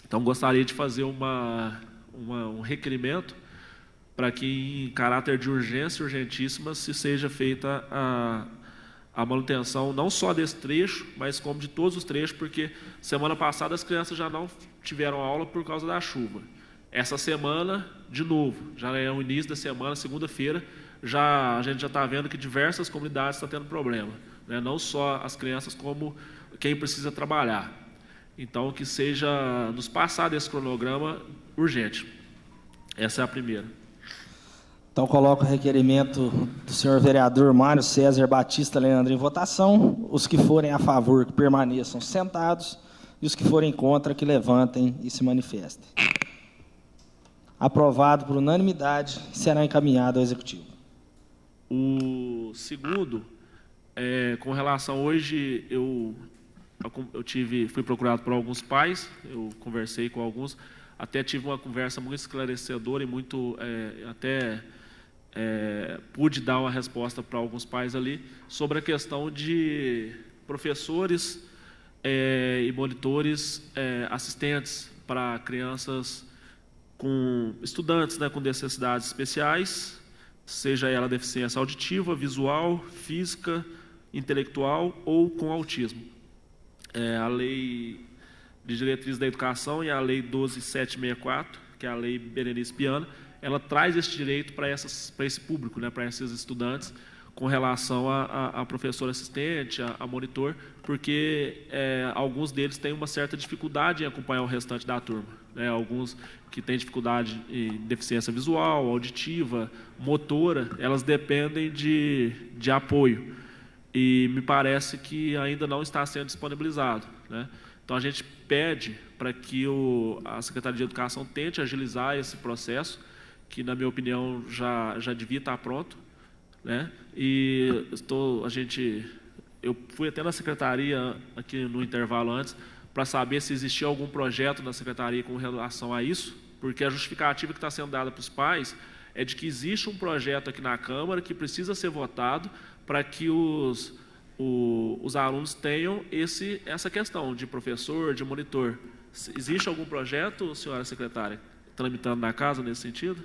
Então, gostaria de fazer um requerimento para que, em caráter de urgência, urgentíssima, se seja feita a manutenção não só desse trecho, mas como de todos os trechos, porque semana passada as crianças já não tiveram aula por causa da chuva. Essa semana, de novo, já é o início da semana, segunda-feira, a gente já está vendo que diversas comunidades estão tendo problema, né? Não só as crianças, como quem precisa trabalhar. Então, que seja nos passado esse cronograma urgente. Essa é a primeira. Então, coloco o requerimento do senhor vereador Mário César Batista Leandro em votação. Os que forem a favor, que permaneçam sentados, e os que forem contra, que levantem e se manifestem. Aprovado por unanimidade, será encaminhado ao Executivo. O segundo, com relação hoje, fui procurado por alguns pais, eu conversei com alguns, até tive uma conversa muito esclarecedora e muito, pude dar uma resposta para alguns pais ali, sobre a questão de professores e monitores assistentes para crianças estudantes, né, com necessidades especiais, seja ela deficiência auditiva, visual, física, intelectual ou com autismo. A Lei de Diretrizes da Educação e a Lei 12.764, que é a Lei Berenice Piana, ela traz esse direito para esse público, né, para esses estudantes, com relação a professor assistente, a monitor, porque alguns deles têm uma certa dificuldade em acompanhar o restante da turma, né? Alguns que têm dificuldade em deficiência visual, auditiva, motora, elas dependem de apoio. E me parece que ainda não está sendo disponibilizado, né? Então, a gente pede para que a Secretaria de Educação tente agilizar esse processo, que, na minha opinião, já devia estar pronto, né? E eu fui até na Secretaria, aqui no intervalo antes, para saber se existia algum projeto na Secretaria com relação a isso, porque a justificativa que está sendo dada para os pais é de que existe um projeto aqui na Câmara que precisa ser votado para que os alunos tenham essa questão de professor, de monitor. Existe algum projeto, senhora secretária, tramitando na casa nesse sentido?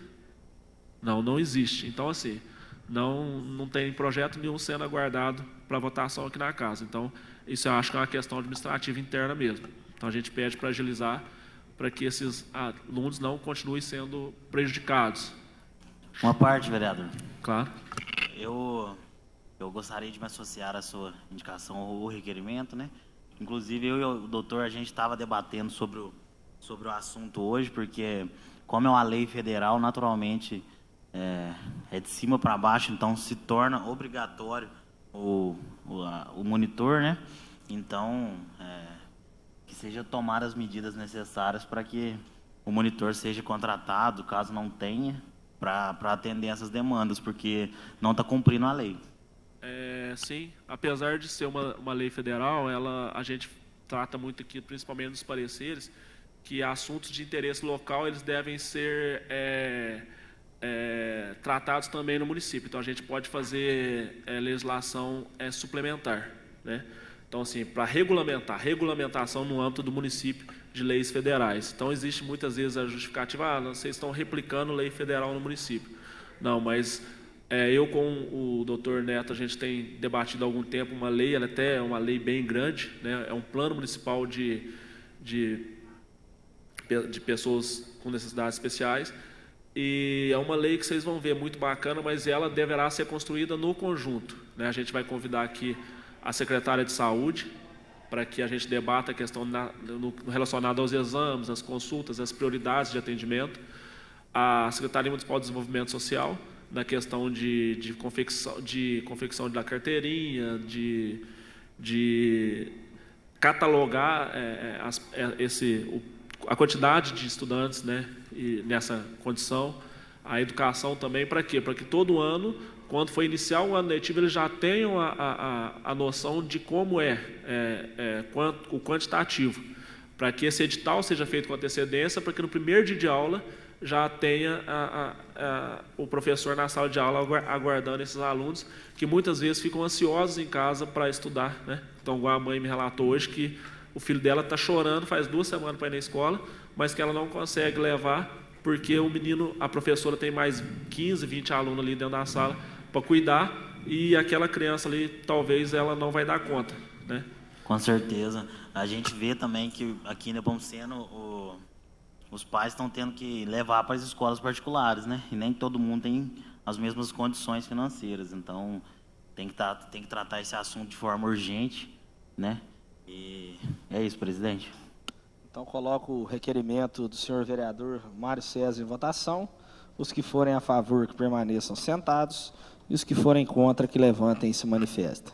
Não existe. Então, assim, não tem projeto nenhum sendo aguardado para votação aqui na casa. Então, isso eu acho que é uma questão administrativa interna mesmo. Então, a gente pede para agilizar, para que esses alunos não continuem sendo prejudicados. Uma parte, vereador. Claro. Eu gostaria de me associar à sua indicação ou requerimento, né? Inclusive, eu e o doutor, a gente estava debatendo sobre o assunto hoje, porque, como é uma lei federal, naturalmente, é de cima para baixo, então se torna obrigatório o monitor, né? Então, que seja tomar as medidas necessárias para que o monitor seja contratado, caso não tenha, para atender essas demandas, porque não está cumprindo a lei. Sim, apesar de ser uma lei federal, a gente trata muito aqui, principalmente nos pareceres, que assuntos de interesse local eles devem ser tratados também no município. Então, a gente pode fazer legislação suplementar, né? Então, assim, para regulamentação no âmbito do município de leis federais. Então, existe muitas vezes a justificativa, vocês estão replicando lei federal no município. Não, mas eu com o doutor Neto, a gente tem debatido há algum tempo uma lei, ela até é uma lei bem grande, né? É um plano municipal de pessoas com necessidades especiais, e é uma lei que vocês vão ver muito bacana, mas ela deverá ser construída no conjunto, né? A gente vai convidar aqui a secretária de Saúde, para que a gente debata a questão relacionada aos exames, às consultas, às prioridades de atendimento, a Secretaria Municipal de Desenvolvimento Social, na questão de confecção da carteirinha, de catalogar a quantidade de estudantes, né, e nessa condição, a educação também, para quê? Para que todo ano, quando for iniciar o ano letivo, eles já tenham a noção de como o quantitativo, para que esse edital seja feito com antecedência, para que no primeiro dia de aula já tenha o professor na sala de aula aguardando esses alunos, que muitas vezes ficam ansiosos em casa para estudar, né? Então, igual a mãe me relatou hoje, que o filho dela está chorando, faz 2 semanas para ir na escola, mas que ela não consegue levar, porque a professora tem mais 15, 20 alunos ali dentro da sala para cuidar, e aquela criança ali, talvez ela não vai dar conta, né? Com certeza. A gente vê também que aqui em Nepomuceno os pais estão tendo que levar para as escolas particulares, né? E nem todo mundo tem as mesmas condições financeiras. Então, tem que tratar esse assunto de forma urgente, né? E é isso, presidente. Então, coloco o requerimento do senhor vereador Mário César em votação. Os que forem a favor, que permaneçam sentados. E os que forem contra, que levantem e se manifestem.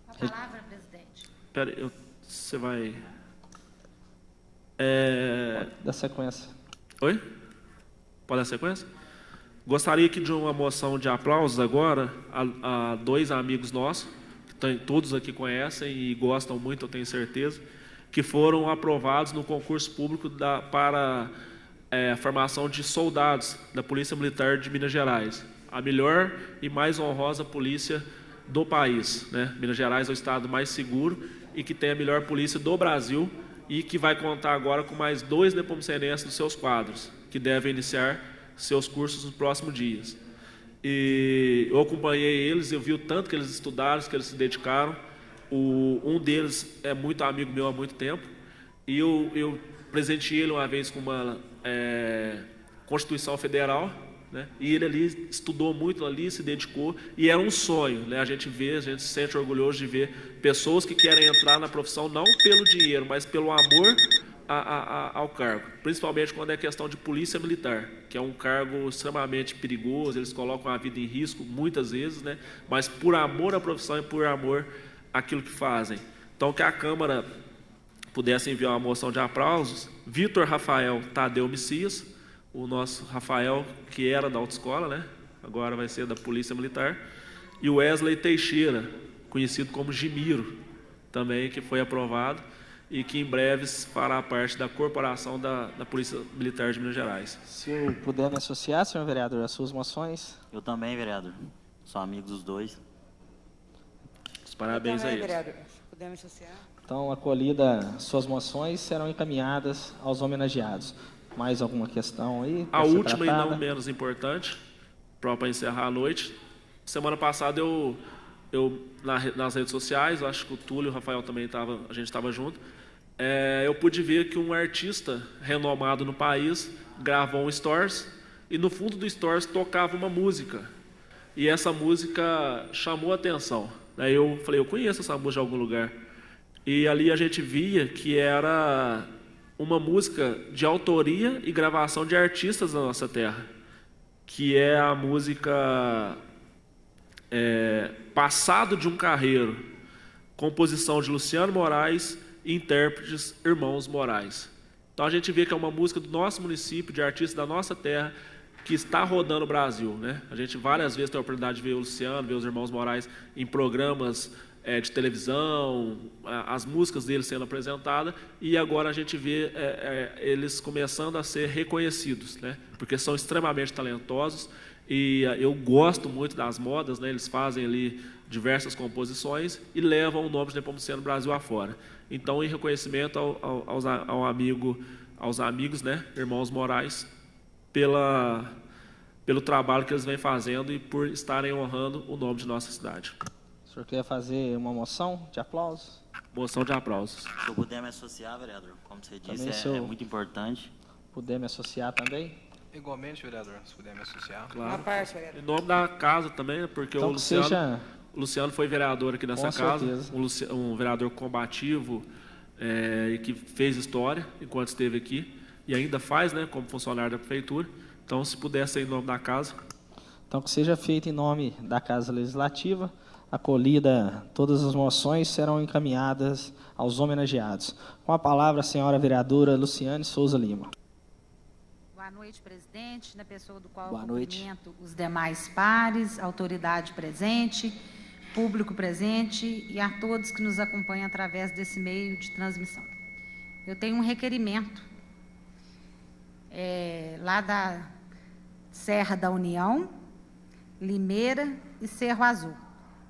A palavra, presidente. Espera, você vai... Pode dar sequência. Oi? Pode dar sequência? Gostaria aqui de uma moção de aplausos agora a 2 amigos nossos, que todos aqui conhecem e gostam muito, eu tenho certeza, que foram aprovados no concurso público para a formação de soldados da Polícia Militar de Minas Gerais. A melhor e mais honrosa polícia do país, né? Minas Gerais é o estado mais seguro e que tem a melhor polícia do Brasil, e que vai contar agora com mais 2 nepomucenenses nos seus quadros, que devem iniciar seus cursos nos próximos dias. E eu acompanhei eles, eu vi o tanto que eles estudaram, que eles se dedicaram. Um deles é muito amigo meu há muito tempo, e eu presenteei ele uma vez com uma Constituição Federal, né? E ele ali estudou muito ali, se dedicou, e era um sonho, né? A gente se sente orgulhoso de ver pessoas que querem entrar na profissão não pelo dinheiro, mas pelo amor ao cargo, principalmente quando é questão de polícia militar, que é um cargo extremamente perigoso, eles colocam a vida em risco muitas vezes, né? Mas por amor à profissão e por amor àquilo que fazem. Então, que a Câmara pudesse enviar uma moção de aplausos. Vitor Rafael Tadeu Messias, o nosso Rafael, que era da autoescola, né? Agora vai ser da Polícia Militar, e o Wesley Teixeira, conhecido como Gimiro, também, que foi aprovado e que em breve fará parte da corporação da Polícia Militar de Minas Gerais. Se eu puder me associar, senhor vereador, às suas moções. Eu também, vereador. Sou amigo dos dois. Os parabéns a eles. Vereador, se puder me associar. Então, acolhida, suas moções serão encaminhadas aos homenageados. Mais alguma questão aí? A última e não menos importante, para encerrar a noite. Semana passada eu nas redes sociais, acho que o Túlio e o Rafael também a gente estava junto, eu pude ver que um artista renomado no país gravou um stories e no fundo do stories tocava uma música. E essa música chamou a atenção. Aí eu falei, eu conheço essa música de algum lugar. E ali a gente via que era uma música de autoria e gravação de artistas da nossa terra, que é a música Passado de um Carreiro, composição de Luciano Moraes e intérpretes Irmãos Moraes. Então a gente vê que é uma música do nosso município, de artistas da nossa terra, que está rodando o Brasil, né? A gente várias vezes tem a oportunidade de ver o Luciano, ver os Irmãos Moraes em programas de televisão, as músicas deles sendo apresentadas, e agora a gente vê eles começando a ser reconhecidos, né? Porque são extremamente talentosos, e eu gosto muito das modas, né? Eles fazem ali diversas composições e levam o nome de Nepomuceno Brasil afora. Então, em reconhecimento aos amigos, né? Irmãos Moraes, pelo trabalho que eles vêm fazendo e por estarem honrando o nome de nossa cidade. O senhor quer fazer uma moção de aplausos? Moção de aplausos. Se eu puder me associar, vereador, como você disse, também é muito importante. Puder me associar também? Igualmente, vereador, se puder me associar. Claro. Uma parte, vereador. Em nome da casa também, porque Então, o Luciano foi vereador aqui nessa casa, um vereador combativo e que fez história enquanto esteve aqui e ainda faz, né, como funcionário da prefeitura. Então, se puder ser em nome da casa. Então, que seja feito em nome da Casa Legislativa. Acolhida, todas as moções serão encaminhadas aos homenageados. Com a palavra, a senhora vereadora Luciane Souza Lima. Boa noite, presidente, na pessoa do qual Boa eu noite. cumprimento os demais pares, autoridade presente, público presente e a todos que nos acompanham através desse meio de transmissão. Eu tenho um requerimento lá da Serra da União, Limeira e Cerro Azul.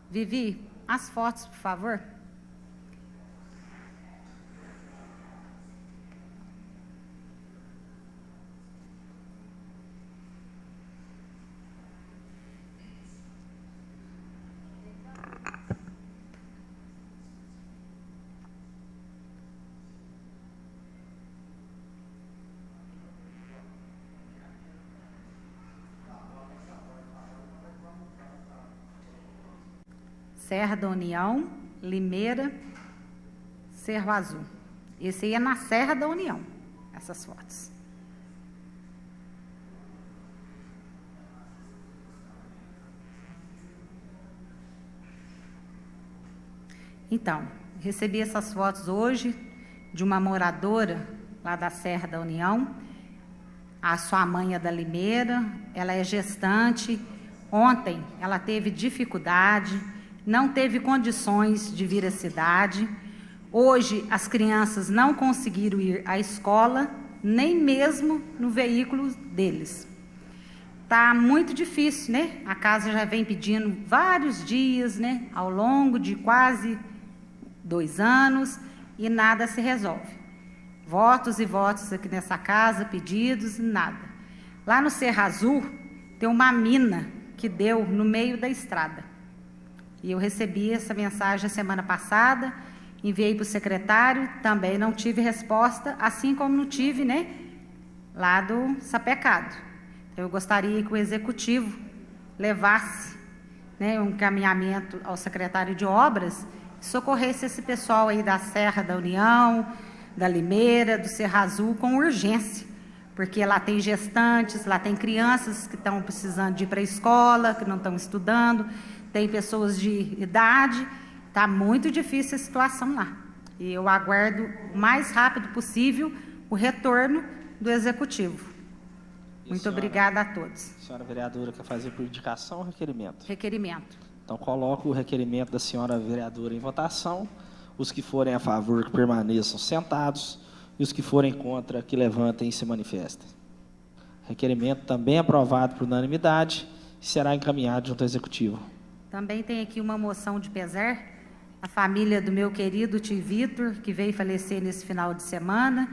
Vivi, as fotos, por favor. Serra da União, Limeira, Cerro Azul. Esse aí é na Serra da União, essas fotos. Então, recebi essas fotos hoje de uma moradora lá da Serra da União. A sua mãe é da Limeira, ela é gestante. Ontem ela teve dificuldade, não teve condições de vir à cidade. Hoje, as crianças não conseguiram ir à escola, nem mesmo no veículo deles. Está muito difícil, né? A casa já vem pedindo vários dias, né? Ao longo de quase 2 anos, e nada se resolve. Votos e votos aqui nessa casa, pedidos, nada. Lá no Cerro Azul, tem uma mina que deu no meio da estrada. E eu recebi essa mensagem a semana passada, enviei para o secretário, também não tive resposta, assim como não tive, né, lá do Sapecado. Eu gostaria que o Executivo levasse, né, um encaminhamento ao secretário de Obras, e socorresse esse pessoal aí da Serra da União, da Limeira, do Serra Azul, com urgência, porque lá tem gestantes, lá tem crianças que estão precisando de ir para a escola, que não estão estudando, tem pessoas de idade, está muito difícil a situação lá. E eu aguardo o mais rápido possível o retorno do Executivo. Muito obrigada a todos. A senhora vereadora quer fazer por indicação ou requerimento? Requerimento. Então, coloco o requerimento da senhora vereadora em votação. Os que forem a favor, que permaneçam sentados. E os que forem contra, que levantem e se manifestem. Requerimento também aprovado por unanimidade e será encaminhado junto ao Executivo. Também tem aqui uma moção de pesar. A família do meu querido tio Vitor, que veio falecer nesse final de semana.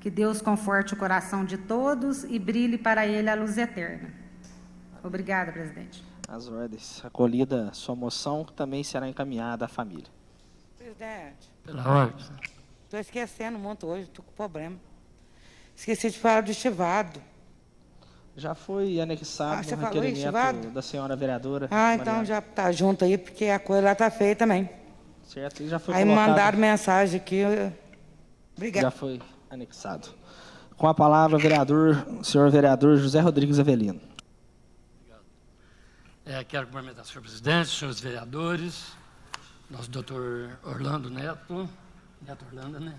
Que Deus conforte o coração de todos e brilhe para ele a luz eterna. Obrigada, presidente. As ordens. Acolhida sua moção, que também será encaminhada à família. Presidente. Pela ordem. Estou esquecendo muito hoje, estou com problema. Esqueci de falar do estivado. Já foi anexado você no falou requerimento da senhora vereadora. Então Mariana. já está junto aí, porque a coisa lá está feia também. Certo, e já foi aí colocado. Mandaram mensagem aqui. Obrigado. Já foi anexado. Com a palavra, senhor vereador José Rodrigues Avelino. Quero cumprimentar o senhor presidente, senhores vereadores, nosso doutor Orlando Neto Orlando, né?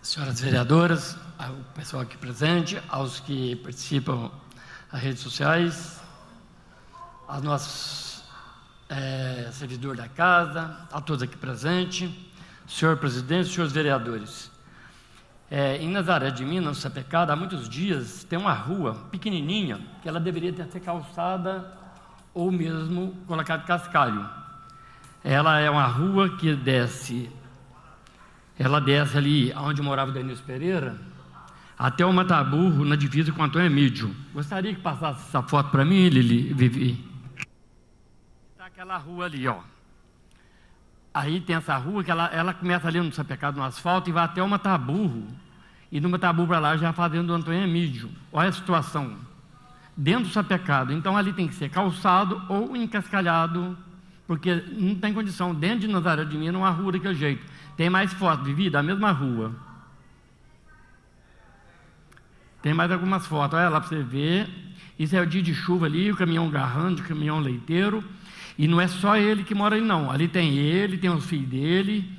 Senhoras vereadoras, o pessoal aqui presente, aos que participam das redes sociais, aos nossos servidores da casa, a todos aqui presentes, senhor presidente, senhores vereadores. Em Nazaré de Minas, no Sapecada, há muitos dias, tem uma rua pequenininha que ela deveria ter sido calçada ou mesmo colocado cascalho. Ela é uma rua que desce ali onde morava o Denilson Pereira, até o Mataburro, na divisa com o Antônio Emídio. Gostaria que passasse essa foto para mim, Vivi. Está aquela rua ali, ó. Aí tem essa rua que ela começa ali no Sapecado, no asfalto, e vai até o Mataburro. E no Mataburro para lá já fazendo o Antônio Emídio. Olha a situação. Dentro do Sapecado. Então ali tem que ser calçado ou encascalhado, porque não tem condição. Dentro de Nazaré de Minas, uma rua daquele jeito. Tem mais fotos, Vivi, da mesma rua. Tem mais algumas fotos. Olha lá para você ver. Isso é o dia de chuva ali, o caminhão garrando, o caminhão leiteiro. E não é só ele que mora ali, não. Ali tem ele, tem os filhos dele,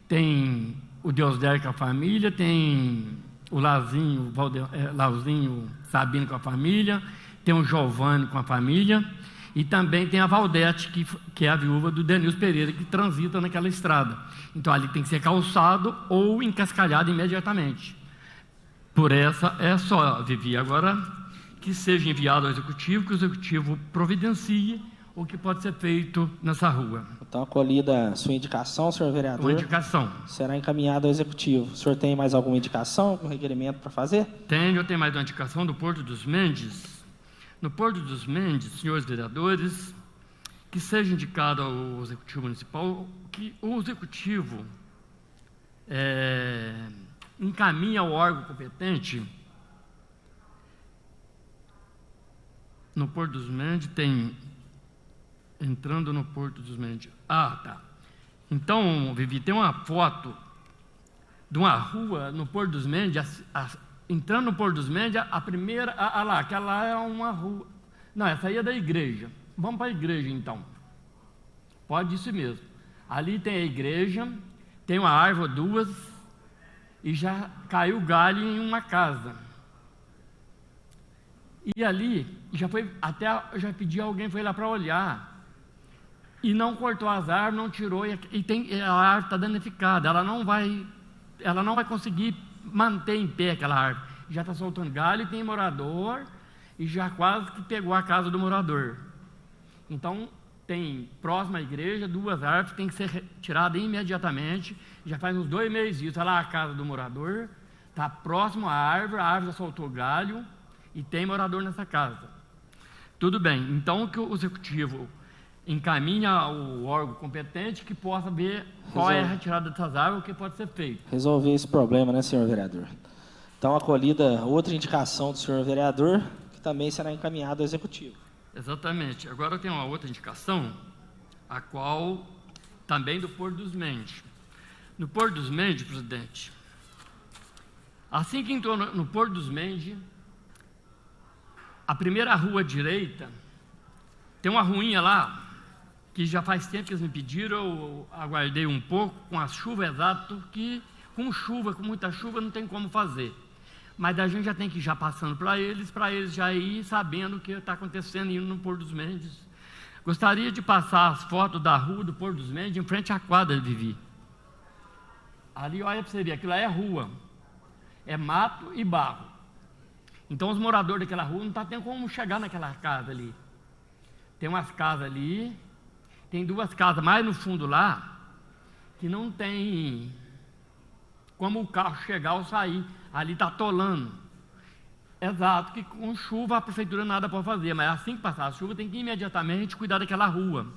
tem o Deus dele com a família, tem o Lauzinho Sabino com a família, tem o Giovanni com a família, e também tem a Valdete, que é a viúva do Denilson Pereira, que transita naquela estrada. Então, ali tem que ser calçado ou encascalhado imediatamente. Por essa é só, Vivi. Agora, que seja enviado ao Executivo, que o Executivo providencie o que pode ser feito nessa rua. Então, acolhida a sua indicação, senhor vereador. Uma indicação. Será encaminhada ao Executivo. O senhor tem mais alguma indicação, algum requerimento para fazer? Tenho mais uma indicação do Porto dos Mendes. No Porto dos Mendes, senhores vereadores, que seja indicado ao Executivo Municipal que o Executivo encaminhe ao órgão competente. No Porto dos Mendes tem... Entrando no Porto dos Mendes. Tá. Então, Vivi, tem uma foto de uma rua no Porto dos Mendes. Entrando no Porto dos Mendes, a primeira... aquela é uma rua... Não, essa aí é da igreja. Vamos para a igreja, então. Pode isso mesmo. Ali tem a igreja, tem uma árvore, duas, e já caiu galho em uma casa. E ali, já pedi alguém, foi lá para olhar. E não cortou as árvores, não tirou, a árvore está danificada, ela não vai conseguir manter em pé aquela árvore. Já está soltando galho e tem morador, e já quase que pegou a casa do morador. Então, tem próximo à igreja, duas árvores que tem que ser retiradas imediatamente, já faz uns 2 meses isso, olha lá a casa do morador, está próximo à árvore, a árvore já soltou galho, e tem morador nessa casa. Tudo bem, então que o Executivo encaminha ao órgão competente que possa ver qual é a retirada dessas árvores, o que pode ser feito. Resolver esse problema, né, senhor vereador? Então, acolhida outra indicação do senhor vereador, que também será encaminhado ao Executivo. Exatamente. Agora eu tenho uma outra indicação, a qual também do Porto dos Mendes. No Porto dos Mendes, presidente, assim que entrou no Porto dos Mendes, a primeira rua à direita, tem uma ruinha lá, que já faz tempo que eles me pediram, eu aguardei um pouco, com a chuva exata, que com muita chuva, não tem como fazer. Mas a gente já tem que ir já passando para eles já ir sabendo o que está acontecendo indo no Porto dos Mendes. Gostaria de passar as fotos da rua do Porto dos Mendes em frente à quadra de Vivi. Ali, olha para você ver, aquilo lá é rua, é mato e barro. Então os moradores daquela rua não estão tendo como chegar naquela casa ali. Tem umas casas ali, tem duas casas mais no fundo lá, que não tem como o carro chegar ou sair. Ali está atolando. Exato, que com chuva a prefeitura nada pode fazer, mas assim que passar a chuva tem que imediatamente cuidar daquela rua.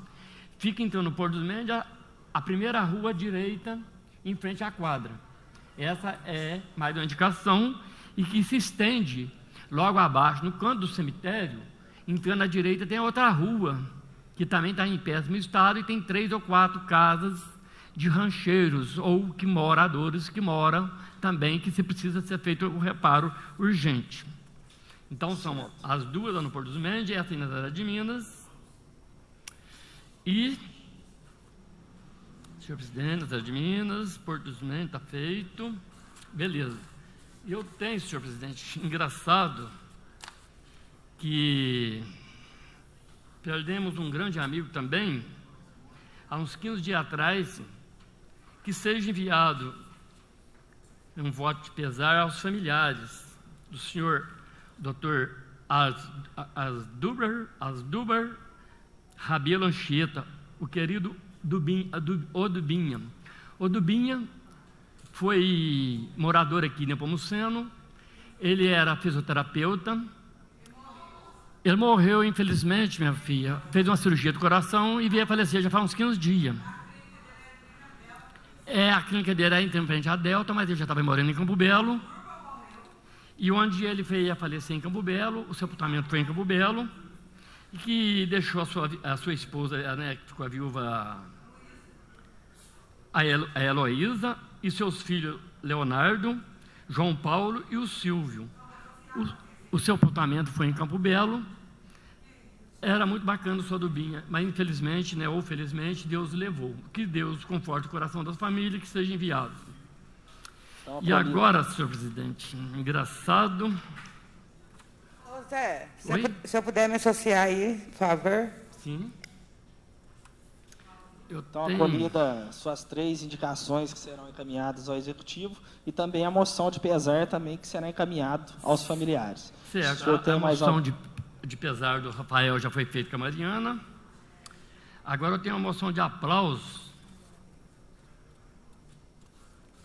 Fica então no Porto dos Mendes, a primeira rua à direita, em frente à quadra. Essa é mais uma indicação e que se estende logo abaixo, no canto do cemitério, entrando à direita tem outra rua, que também está em péssimo estado e tem 3 ou 4 casas de rancheiros ou moradores que moram também, que se precisa ser feito um reparo urgente. Então são as duas lá no Porto dos Mendes, essa em Nazaré de Minas e, senhor presidente, Nazaré de Minas, Porto dos Mendes está feito, beleza. E eu tenho, senhor presidente, engraçado que perdemos um grande amigo também, há uns 15 dias atrás, que seja enviado um voto de pesar aos familiares do senhor Dr. Asduber Rabelo Anchieta, o querido Odubinha. Odubinha foi morador aqui em Nepomuceno, ele era fisioterapeuta, ele morreu, infelizmente, minha filha, fez uma cirurgia do coração e veio a falecer já faz uns 15 dias. A clínica dele era em frente à Delta, mas ele já estava morando em Campo Belo. E onde ele veio a falecer em Campo Belo, o sepultamento foi em Campo Belo, e que deixou a sua esposa, né, que ficou a viúva, a Heloísa, e seus filhos Leonardo, João Paulo e o Silvio. O sepultamento foi em Campo Belo. Era muito bacana o seu Dubinha, mas infelizmente, né, ou felizmente, Deus levou. Que Deus conforte o coração das famílias, que seja enviado. Então, e agora, senhor presidente, engraçado. José, se eu puder me associar aí, por favor. Sim. Então, acolhida suas 3 indicações que serão encaminhadas ao Executivo e também a moção de pesar também que será encaminhado aos familiares. Certo, a moção de pesar do Rafael já foi feita com a Mariana. Agora eu tenho uma moção de aplauso.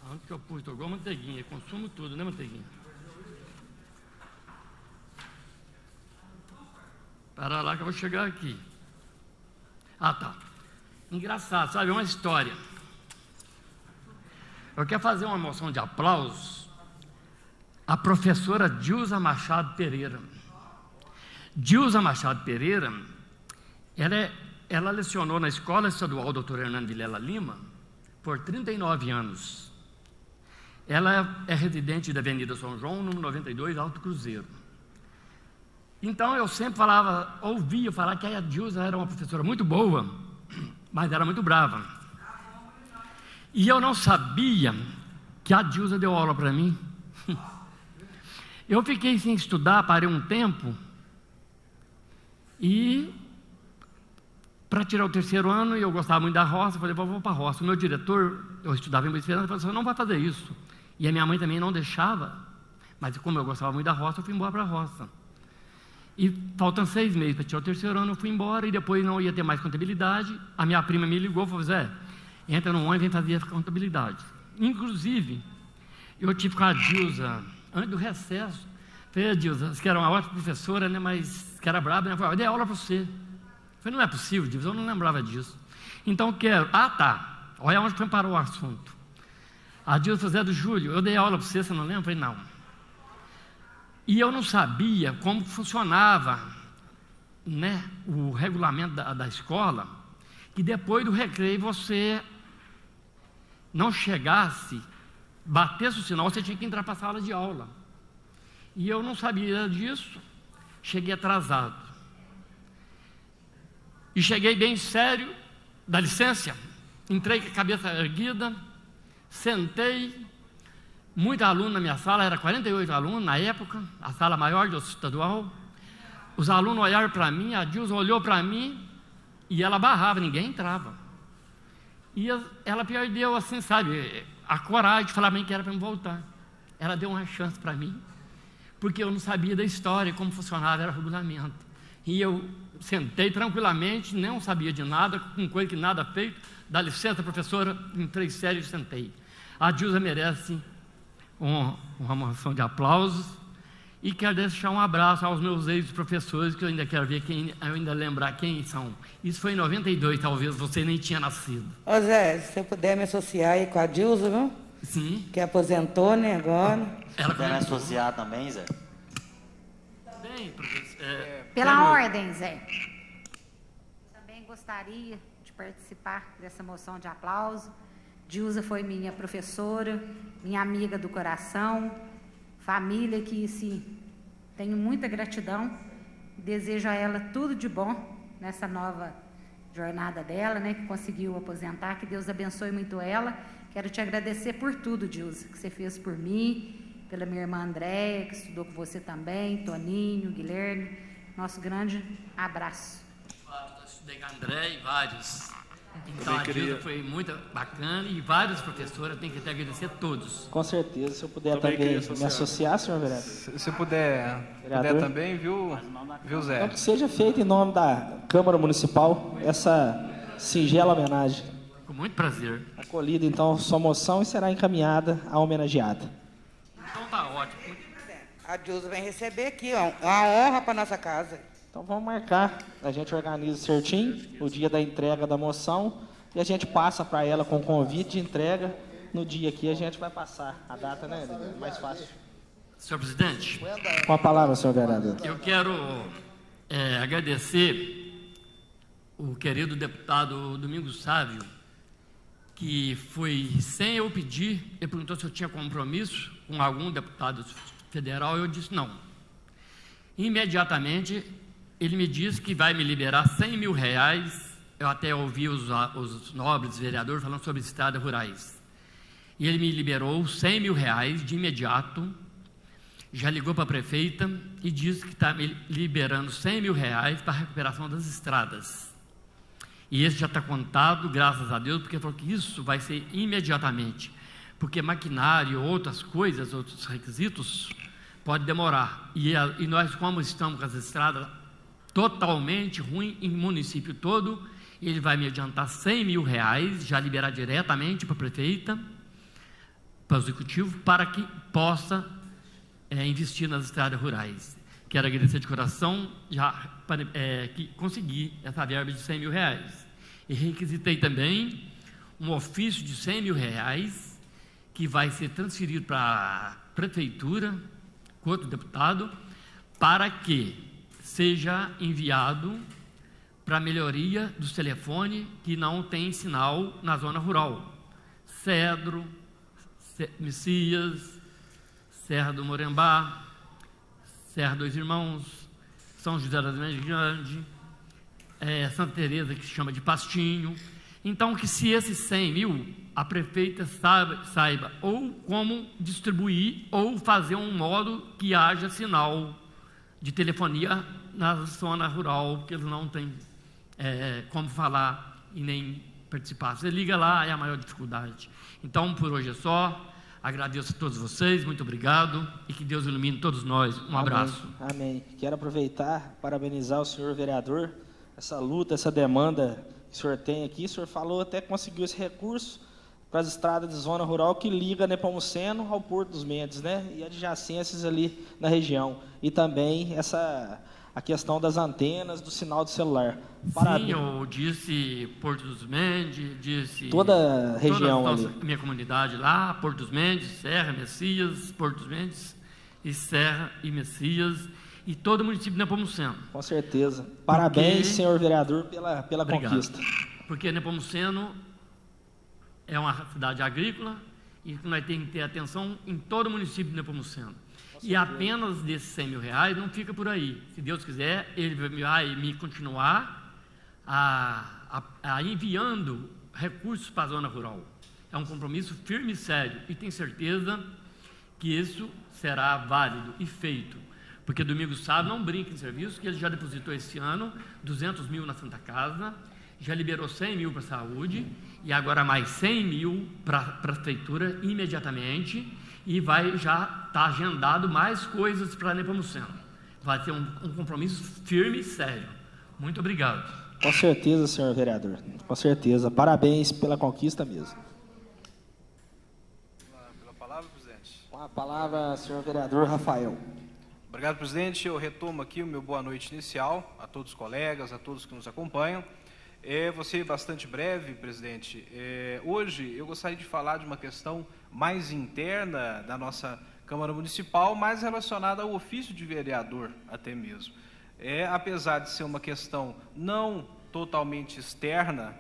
Onde que eu pus? Estou igual manteiguinha, eu consumo tudo, né, manteiguinha? Para lá que eu vou chegar aqui. Ah, tá. Engraçado, sabe? É uma história. Eu quero fazer uma moção de aplauso à professora Dilza Machado Pereira. Dilza Machado Pereira, ela lecionou na Escola Estadual Dr. Hernando Vilela Lima por 39 anos. Ela é residente da Avenida São João, número 92, Alto Cruzeiro. Então eu sempre ouvia falar que a Dilza era uma professora muito boa, mas era muito brava. E eu não sabia que a Dilza deu aula para mim. Eu fiquei sem estudar, parei um tempo, e para tirar o 3º ano, eu gostava muito da roça, falei, vou para a roça. O meu diretor, eu estudava em Boa Esperança, falou, você não vai fazer isso. E a minha mãe também não deixava, mas como eu gostava muito da roça, eu fui embora para a roça. E faltam 6 meses para tirar o 3º ano, eu fui embora, e depois não ia ter mais contabilidade. A minha prima me ligou e falou, Zé, entra no ônibus e vem fazer a contabilidade. Inclusive, eu tive com a Dilza, antes do recesso, falei, Dilza, você que era uma ótima professora, né, mas que era brava, né? Eu dei aula para você. Eu falei, não é possível, Dilza, eu não lembrava disso. Então, quero... Ah, tá. Olha onde foi parou o assunto. A Dilza falou, Zé do Júlio, eu dei aula para você não lembra? Eu falei, não. E eu não sabia como funcionava, né, o regulamento da escola, que depois do recreio você não chegasse, batesse o sinal, você tinha que entrar para a sala de aula. E eu não sabia disso, cheguei atrasado. E cheguei bem sério, dá licença, entrei com a cabeça erguida, sentei, muitos alunos na minha sala, era 48 alunos na época, a sala maior do estadual. Os alunos olharam para mim, a Dilza olhou para mim e ela barrava, ninguém entrava. E ela perdeu, assim, sabe, a coragem de falar bem que era para me voltar. Ela deu uma chance para mim, porque eu não sabia da história, como funcionava, era o regulamento. E eu sentei tranquilamente, não sabia de nada, com coisa que nada feito. Dá licença, professora, entrei sério e sentei. A Dilza merece uma moção de aplausos. E quero deixar um abraço aos meus ex-professores, que eu ainda quero ver, eu ainda lembrar quem são. Isso foi em 92, talvez você nem tinha nascido. Ô Zé, se você puder me associar aí com a Dilza, viu? Sim. Que aposentou, né, agora. Ela quer me associar também, Zé? Bem, professor. Pela ordem, Zé. Também gostaria de participar dessa moção de aplauso. Dilza foi minha professora, minha amiga do coração, família que tenho muita gratidão. Desejo a ela tudo de bom nessa nova jornada dela, né, que conseguiu aposentar. Que Deus abençoe muito ela. Quero te agradecer por tudo, Dilza, que você fez por mim, pela minha irmã Andréia, que estudou com você também, Toninho, Guilherme. Nosso grande abraço. Eu estudei com a Andréia e vários. Então a Dilza foi muito bacana e vários professores, eu tenho que até agradecer a todos. Com certeza, se eu puder também me associar, senhor vereador. Se puder também, viu, Zé? Então que seja feito em nome da Câmara Municipal essa singela homenagem. Com muito prazer. Acolhida, então, sua moção e será encaminhada à homenageada. Então tá ótimo. A Dilza vem receber aqui, ó, uma honra para nossa casa. Então vamos marcar, a gente organiza certinho o dia da entrega da moção e a gente passa para ela com convite de entrega. No dia aqui a gente vai passar a data, né? Mais fácil. Senhor presidente. Com a palavra, senhor vereador. Eu quero agradecer o querido deputado Domingos Sávio, que foi, sem eu pedir, ele perguntou se eu tinha compromisso com algum deputado federal, eu disse não. Imediatamente, ele me disse que vai me liberar R$100 mil. Eu até ouvi os nobres vereadores falando sobre estradas rurais. E ele me liberou R$100 mil de imediato, já ligou para a prefeita e disse que está me liberando R$100 mil para a recuperação das estradas. E esse já está contado, graças a Deus, porque falou que isso vai ser imediatamente, porque maquinário, outras coisas, outros requisitos, pode demorar. E nós, como estamos com as estradas totalmente ruins em município todo, ele vai me adiantar R$100 mil, já liberar diretamente para a prefeita, para o executivo, para que possa investir nas estradas rurais. Quero agradecer de coração que consegui essa verba de R$100 mil. E requisitei também um ofício de R$100 mil, que vai ser transferido para a prefeitura, com outro deputado, para que seja enviado para a melhoria dos telefones que não tem sinal na zona rural. Cedro, Messias, Serra do Morembá, Serra dos Irmãos, São José das Grande, Santa Teresa, que se chama de Pastinho. Então, que se esses 100 mil, a prefeita saiba ou como distribuir ou fazer um modo que haja sinal de telefonia na zona rural, porque eles não têm como falar e nem participar. Você liga lá, é a maior dificuldade. Então, por hoje é só. Agradeço a todos vocês, muito obrigado e que Deus ilumine todos nós. Um abraço. Amém. Quero aproveitar, parabenizar o senhor vereador, essa luta, essa demanda que o senhor tem aqui. O senhor falou até que conseguiu esse recurso para as estradas de zona rural que liga Nepomuceno ao Porto dos Mendes, né? E adjacências ali na região. E também a questão das antenas, do sinal de celular. Sim, eu disse Porto dos Mendes, disse... Toda a região ali. Minha comunidade lá, Porto dos Mendes, Serra, Messias, Porto dos Mendes. e Serra e Messias e todo o município de Nepomuceno. Com certeza. Parabéns, senhor vereador, pela Obrigado. conquista. Porque Nepomuceno é uma cidade agrícola e nós temos que ter atenção em todo o município de Nepomuceno. E apenas desses 100 mil reais não fica por aí. Se Deus quiser, ele vai me continuar enviando recursos para a zona rural. É um compromisso firme e sério e tenho certeza que isso será válido e feito. Porque Domingos Sá não brinca em serviço, que ele já depositou esse ano 200 mil na Santa Casa, já liberou 100 mil para a saúde e agora mais 100 mil para a prefeitura imediatamente e vai já estar agendado mais coisas para Nepomuceno. Vai ter um compromisso firme e sério. Muito obrigado. Com certeza, senhor vereador. Com certeza. Parabéns pela conquista mesmo. Pela palavra, presidente. Com a palavra, senhor vereador Rafael. Obrigado, presidente. Eu retomo aqui o meu boa noite inicial a todos os colegas, a todos que nos acompanham. Vou ser bastante breve, presidente. Hoje eu gostaria de falar de uma questão mais interna da nossa Câmara Municipal, mais relacionada ao ofício de vereador até mesmo. Apesar de ser uma questão não totalmente externa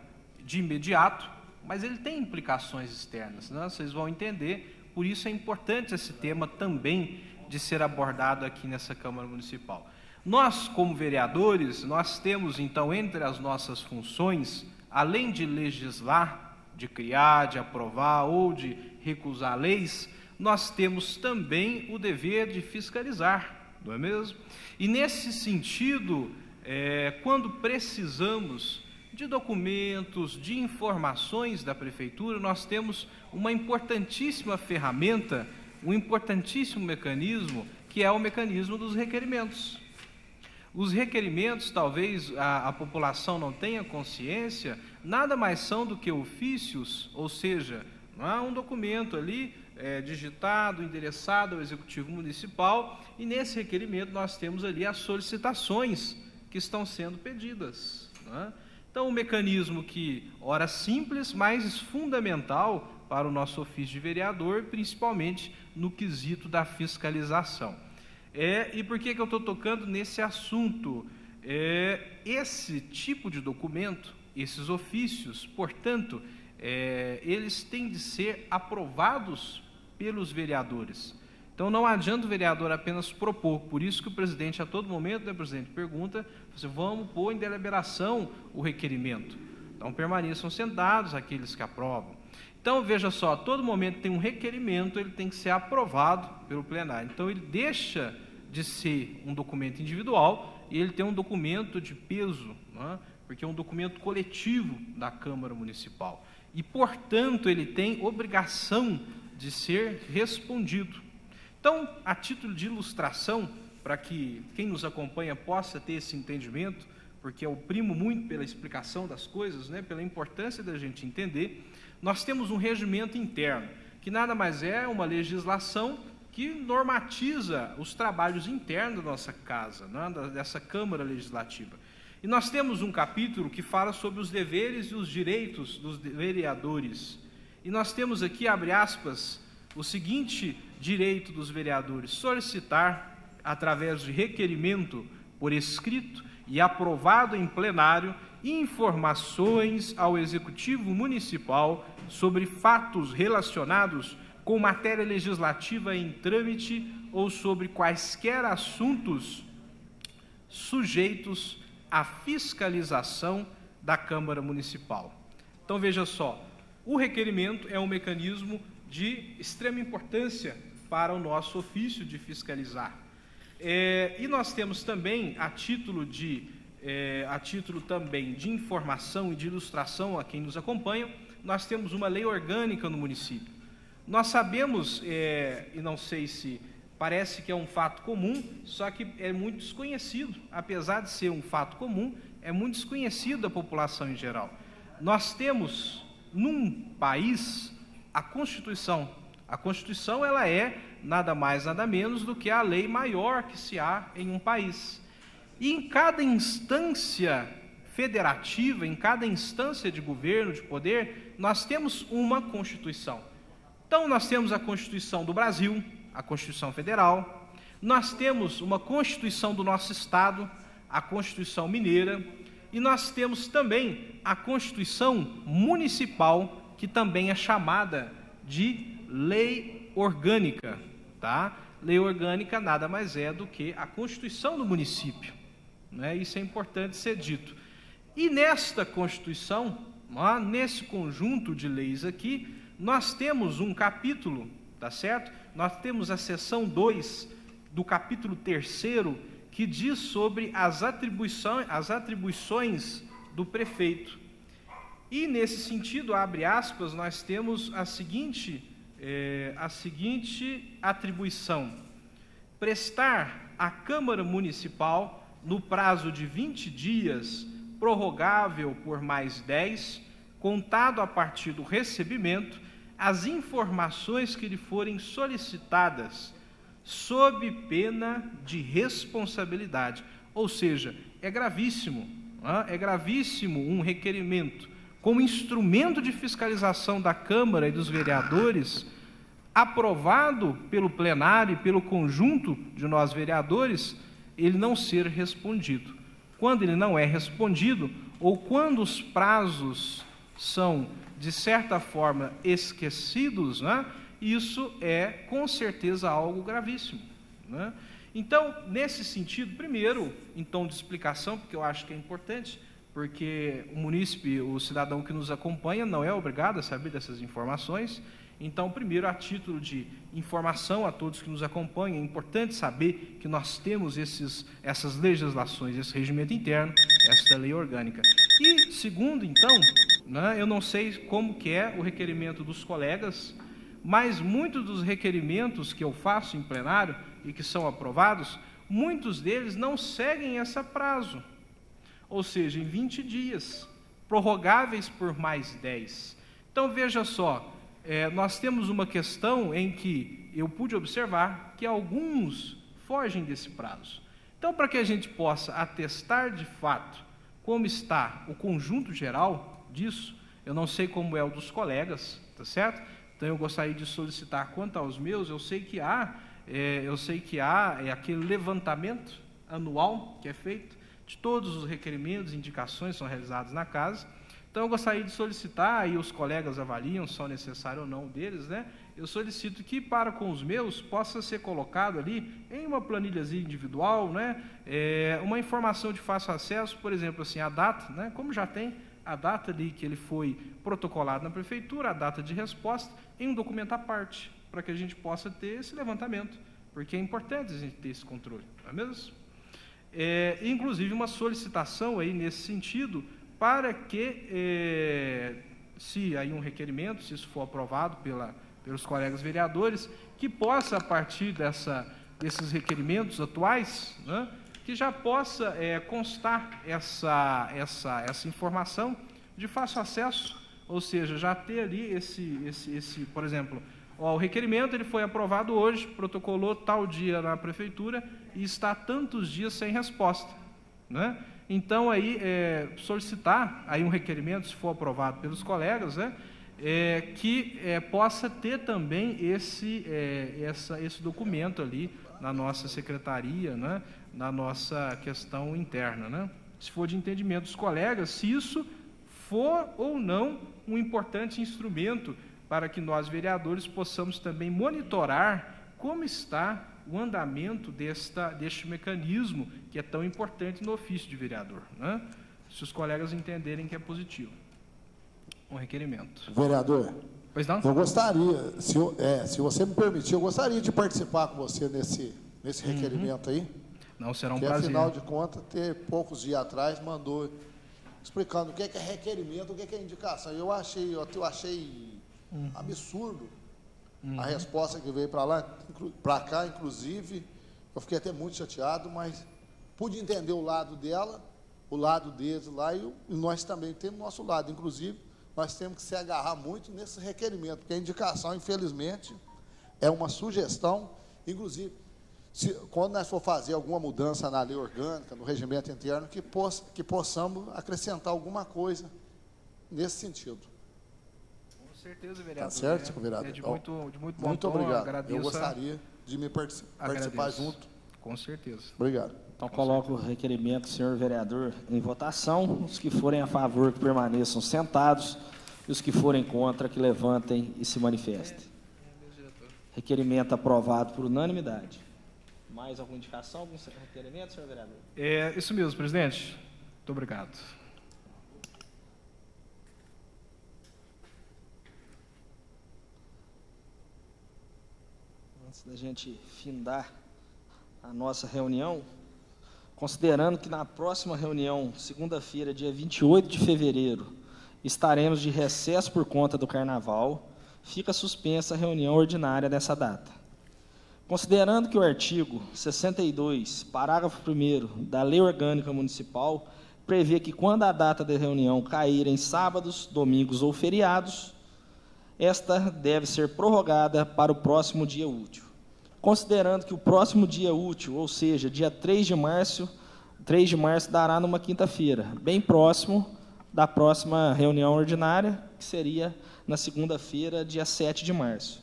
de imediato, mas ele tem implicações externas, né? Vocês vão entender, por isso é importante esse tema também de ser abordado aqui nessa Câmara Municipal. Nós, como vereadores, nós temos, então, entre as nossas funções, além de legislar, de criar, de aprovar ou de recusar leis, nós temos também o dever de fiscalizar, não é mesmo? E, nesse sentido, quando precisamos de documentos, de informações da Prefeitura, nós temos uma importantíssima ferramenta, um importantíssimo mecanismo, que é o mecanismo dos requerimentos. Os requerimentos, talvez a população não tenha consciência, nada mais são do que ofícios, ou seja, não é um documento ali digitado, endereçado ao Executivo Municipal, e nesse requerimento nós temos ali as solicitações que estão sendo pedidas. Não é? Então, um mecanismo que, ora simples, mas fundamental para o nosso ofício de vereador, principalmente no quesito da fiscalização. E por que eu estou tocando nesse assunto? Esse tipo de documento, esses ofícios, portanto, eles têm de ser aprovados pelos vereadores. Então, não adianta o vereador apenas propor, por isso que o presidente, a todo momento, né, presidente, pergunta, vamos pôr em deliberação o requerimento. Então, permaneçam sentados aqueles que aprovam. Então, veja só, a todo momento tem um requerimento, ele tem que ser aprovado pelo plenário. Então, ele deixa de ser um documento individual e ele tem um documento de peso, né? Porque é um documento coletivo da Câmara Municipal. E, portanto, ele tem obrigação de ser respondido. Então, a título de ilustração, para que quem nos acompanha possa ter esse entendimento, porque eu primo muito pela explicação das coisas, né, pela importância da gente entender, nós temos um regimento interno, que nada mais é uma legislação que normatiza os trabalhos internos da nossa casa, né, dessa Câmara Legislativa. E nós temos um capítulo que fala sobre os deveres e os direitos dos vereadores. E nós temos aqui, abre aspas, o seguinte direito dos vereadores: solicitar, através de requerimento por escrito e aprovado em plenário, informações ao Executivo Municipal sobre fatos relacionados com matéria legislativa em trâmite ou sobre quaisquer assuntos sujeitos à fiscalização da Câmara Municipal. Então, veja só, o requerimento é um mecanismo de extrema importância para o nosso ofício de fiscalizar. E nós temos também, a título também de informação e de ilustração a quem nos acompanha, nós temos uma lei orgânica no município. Nós sabemos, e não sei se parece que é um fato comum, só que é muito desconhecido. Apesar de ser um fato comum, é muito desconhecido da população em geral. Nós temos, num país, a Constituição. A Constituição, ela é nada mais, nada menos do que a lei maior que se há em um país. E em cada instância federativa, em cada instância de governo, de poder, nós temos uma Constituição. Então, nós temos a Constituição do Brasil, a Constituição Federal, nós temos uma Constituição do nosso Estado, a Constituição Mineira, e nós temos também a Constituição Municipal, que também é chamada de Lei Orgânica, tá? Lei orgânica nada mais é do que a Constituição do município, né? Isso é importante ser dito. E nesta Constituição, nesse conjunto de leis aqui, nós temos um capítulo, tá certo? Nós temos a seção 2 do capítulo 3º, que diz sobre as atribuições do prefeito. E nesse sentido, abre aspas, nós temos a seguinte atribuição: prestar à Câmara Municipal, no prazo de 20 dias, prorrogável por mais 10, contado a partir do recebimento, as informações que lhe forem solicitadas, sob pena de responsabilidade. Ou seja, é gravíssimo um requerimento como instrumento de fiscalização da Câmara e dos vereadores, aprovado pelo plenário e pelo conjunto de nós vereadores, ele não ser respondido. Quando ele não é respondido, ou quando os prazos são, de certa forma, esquecidos, né, isso é, com certeza, algo gravíssimo, né? Então, nesse sentido, primeiro, em tom de explicação, porque eu acho que é importante, porque o munícipe, o cidadão que nos acompanha, não é obrigado a saber dessas informações. Então, primeiro, a título de informação a todos que nos acompanham, é importante saber que nós temos essas legislações, esse regimento interno, essa lei orgânica. E, segundo, então, né, eu não sei como que é o requerimento dos colegas, mas muitos dos requerimentos que eu faço em plenário e que são aprovados, muitos deles não seguem esse prazo, ou seja, em 20 dias, prorrogáveis por mais 10. Então, veja só, nós temos uma questão em que eu pude observar que alguns fogem desse prazo. Então, para que a gente possa atestar de fato como está o conjunto geral disso, eu não sei como é o dos colegas, tá certo? Então, eu gostaria de solicitar, quanto aos meus, eu sei que há aquele levantamento anual que é feito de todos os requerimentos, indicações que são realizados na casa. Então, eu gostaria de solicitar, e os colegas avaliam se é necessário ou não deles, né? Eu solicito que, para com os meus, possa ser colocado ali, em uma planilhazinha individual, né? Uma informação de fácil acesso, por exemplo, assim, a data, né? Como já tem a data ali que ele foi protocolado na prefeitura, a data de resposta, em um documento à parte, para que a gente possa ter esse levantamento, porque é importante a gente ter esse controle, não é mesmo? Inclusive, uma solicitação aí nesse sentido, para que, se aí um requerimento, se isso for aprovado pelos colegas vereadores, que possa, a partir desses requerimentos atuais, né, que já possa constar essa informação de fácil acesso, ou seja, já ter ali por exemplo, o requerimento ele foi aprovado hoje, protocolou tal dia na prefeitura e está tantos dias sem resposta, né? Então, aí, solicitar aí um requerimento, se for aprovado pelos colegas, né, que possa ter também esse documento ali na nossa secretaria, né, na nossa questão interna, né? Se for de entendimento dos colegas, se isso for ou não um importante instrumento para que nós, vereadores, possamos também monitorar como está o andamento deste mecanismo que é tão importante no ofício de vereador, né? Se os colegas entenderem que é positivo um requerimento. Vereador, pois não? Eu gostaria, se você me permitir, eu gostaria de participar com você nesse requerimento aí. Não, será um que, prazer. Afinal de contas, poucos dias atrás, mandou explicando o que é requerimento, o que é indicação. Eu achei absurdo a resposta que veio para cá, inclusive, eu fiquei até muito chateado, mas pude entender o lado dela, o lado deles lá, e nós também temos o nosso lado. Inclusive, nós temos que se agarrar muito nesse requerimento, porque a indicação, infelizmente, é uma sugestão. Inclusive, quando nós for fazer alguma mudança na lei orgânica, no regimento interno, que possamos acrescentar alguma coisa nesse sentido. Com certeza, vereador. Tá certo, vereador? De muito bom Muito tom, obrigado. agradeço. Eu gostaria de me participar junto Com certeza. Obrigado. Então, coloco o requerimento do senhor vereador em votação. Os que forem a favor, que permaneçam sentados. E os que forem contra, que levantem e se manifestem. Requerimento aprovado por unanimidade. Mais alguma indicação, algum requerimento, senhor vereador? É isso mesmo, presidente. Muito obrigado. Antes da gente findar a nossa reunião, considerando que na próxima reunião, segunda-feira, dia 28 de fevereiro, estaremos de recesso por conta do Carnaval, fica suspensa a reunião ordinária dessa data. Considerando que o artigo 62, parágrafo 1º da Lei Orgânica Municipal prevê que quando a data da reunião cair em sábados, domingos ou feriados, esta deve ser prorrogada para o próximo dia útil. Considerando que o próximo dia útil, ou seja, dia 3 de março dará numa quinta-feira, bem próximo da próxima reunião ordinária, que seria na segunda-feira, dia 7 de março.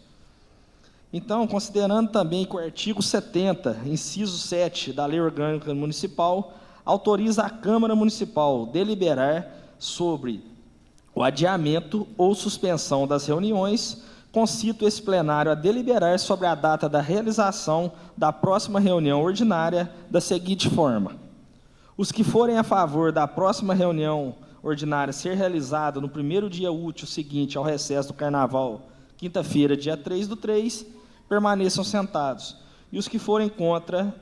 Então, considerando também que o artigo 70, inciso 7 da Lei Orgânica Municipal, autoriza a Câmara Municipal deliberar sobre o adiamento ou suspensão das reuniões, concito esse plenário a deliberar sobre a data da realização da próxima reunião ordinária da seguinte forma: os que forem a favor da próxima reunião ordinária ser realizada no primeiro dia útil seguinte ao recesso do Carnaval, quinta-feira, dia 3/3, permaneçam sentados. E os que forem contra,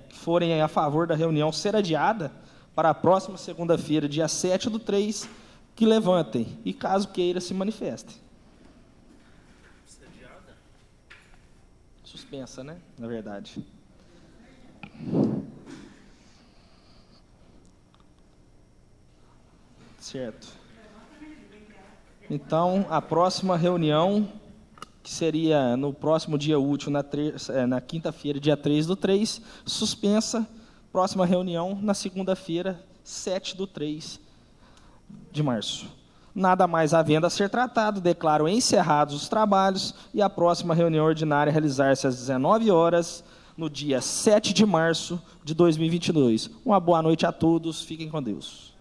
forem a favor da reunião ser adiada para a próxima segunda-feira, dia 7/3, que levantem, e caso queira, se manifestem. Suspensa, né? Na verdade. Certo. Então, a próxima reunião, que seria no próximo dia útil, na quinta-feira, dia 3/3, suspensa. Próxima reunião, na segunda-feira, 7/3 de março. Nada mais havendo a ser tratado, declaro encerrados os trabalhos e a próxima reunião ordinária realizar-se às 19 horas, no dia 7 de março de 2022. Uma boa noite a todos, fiquem com Deus.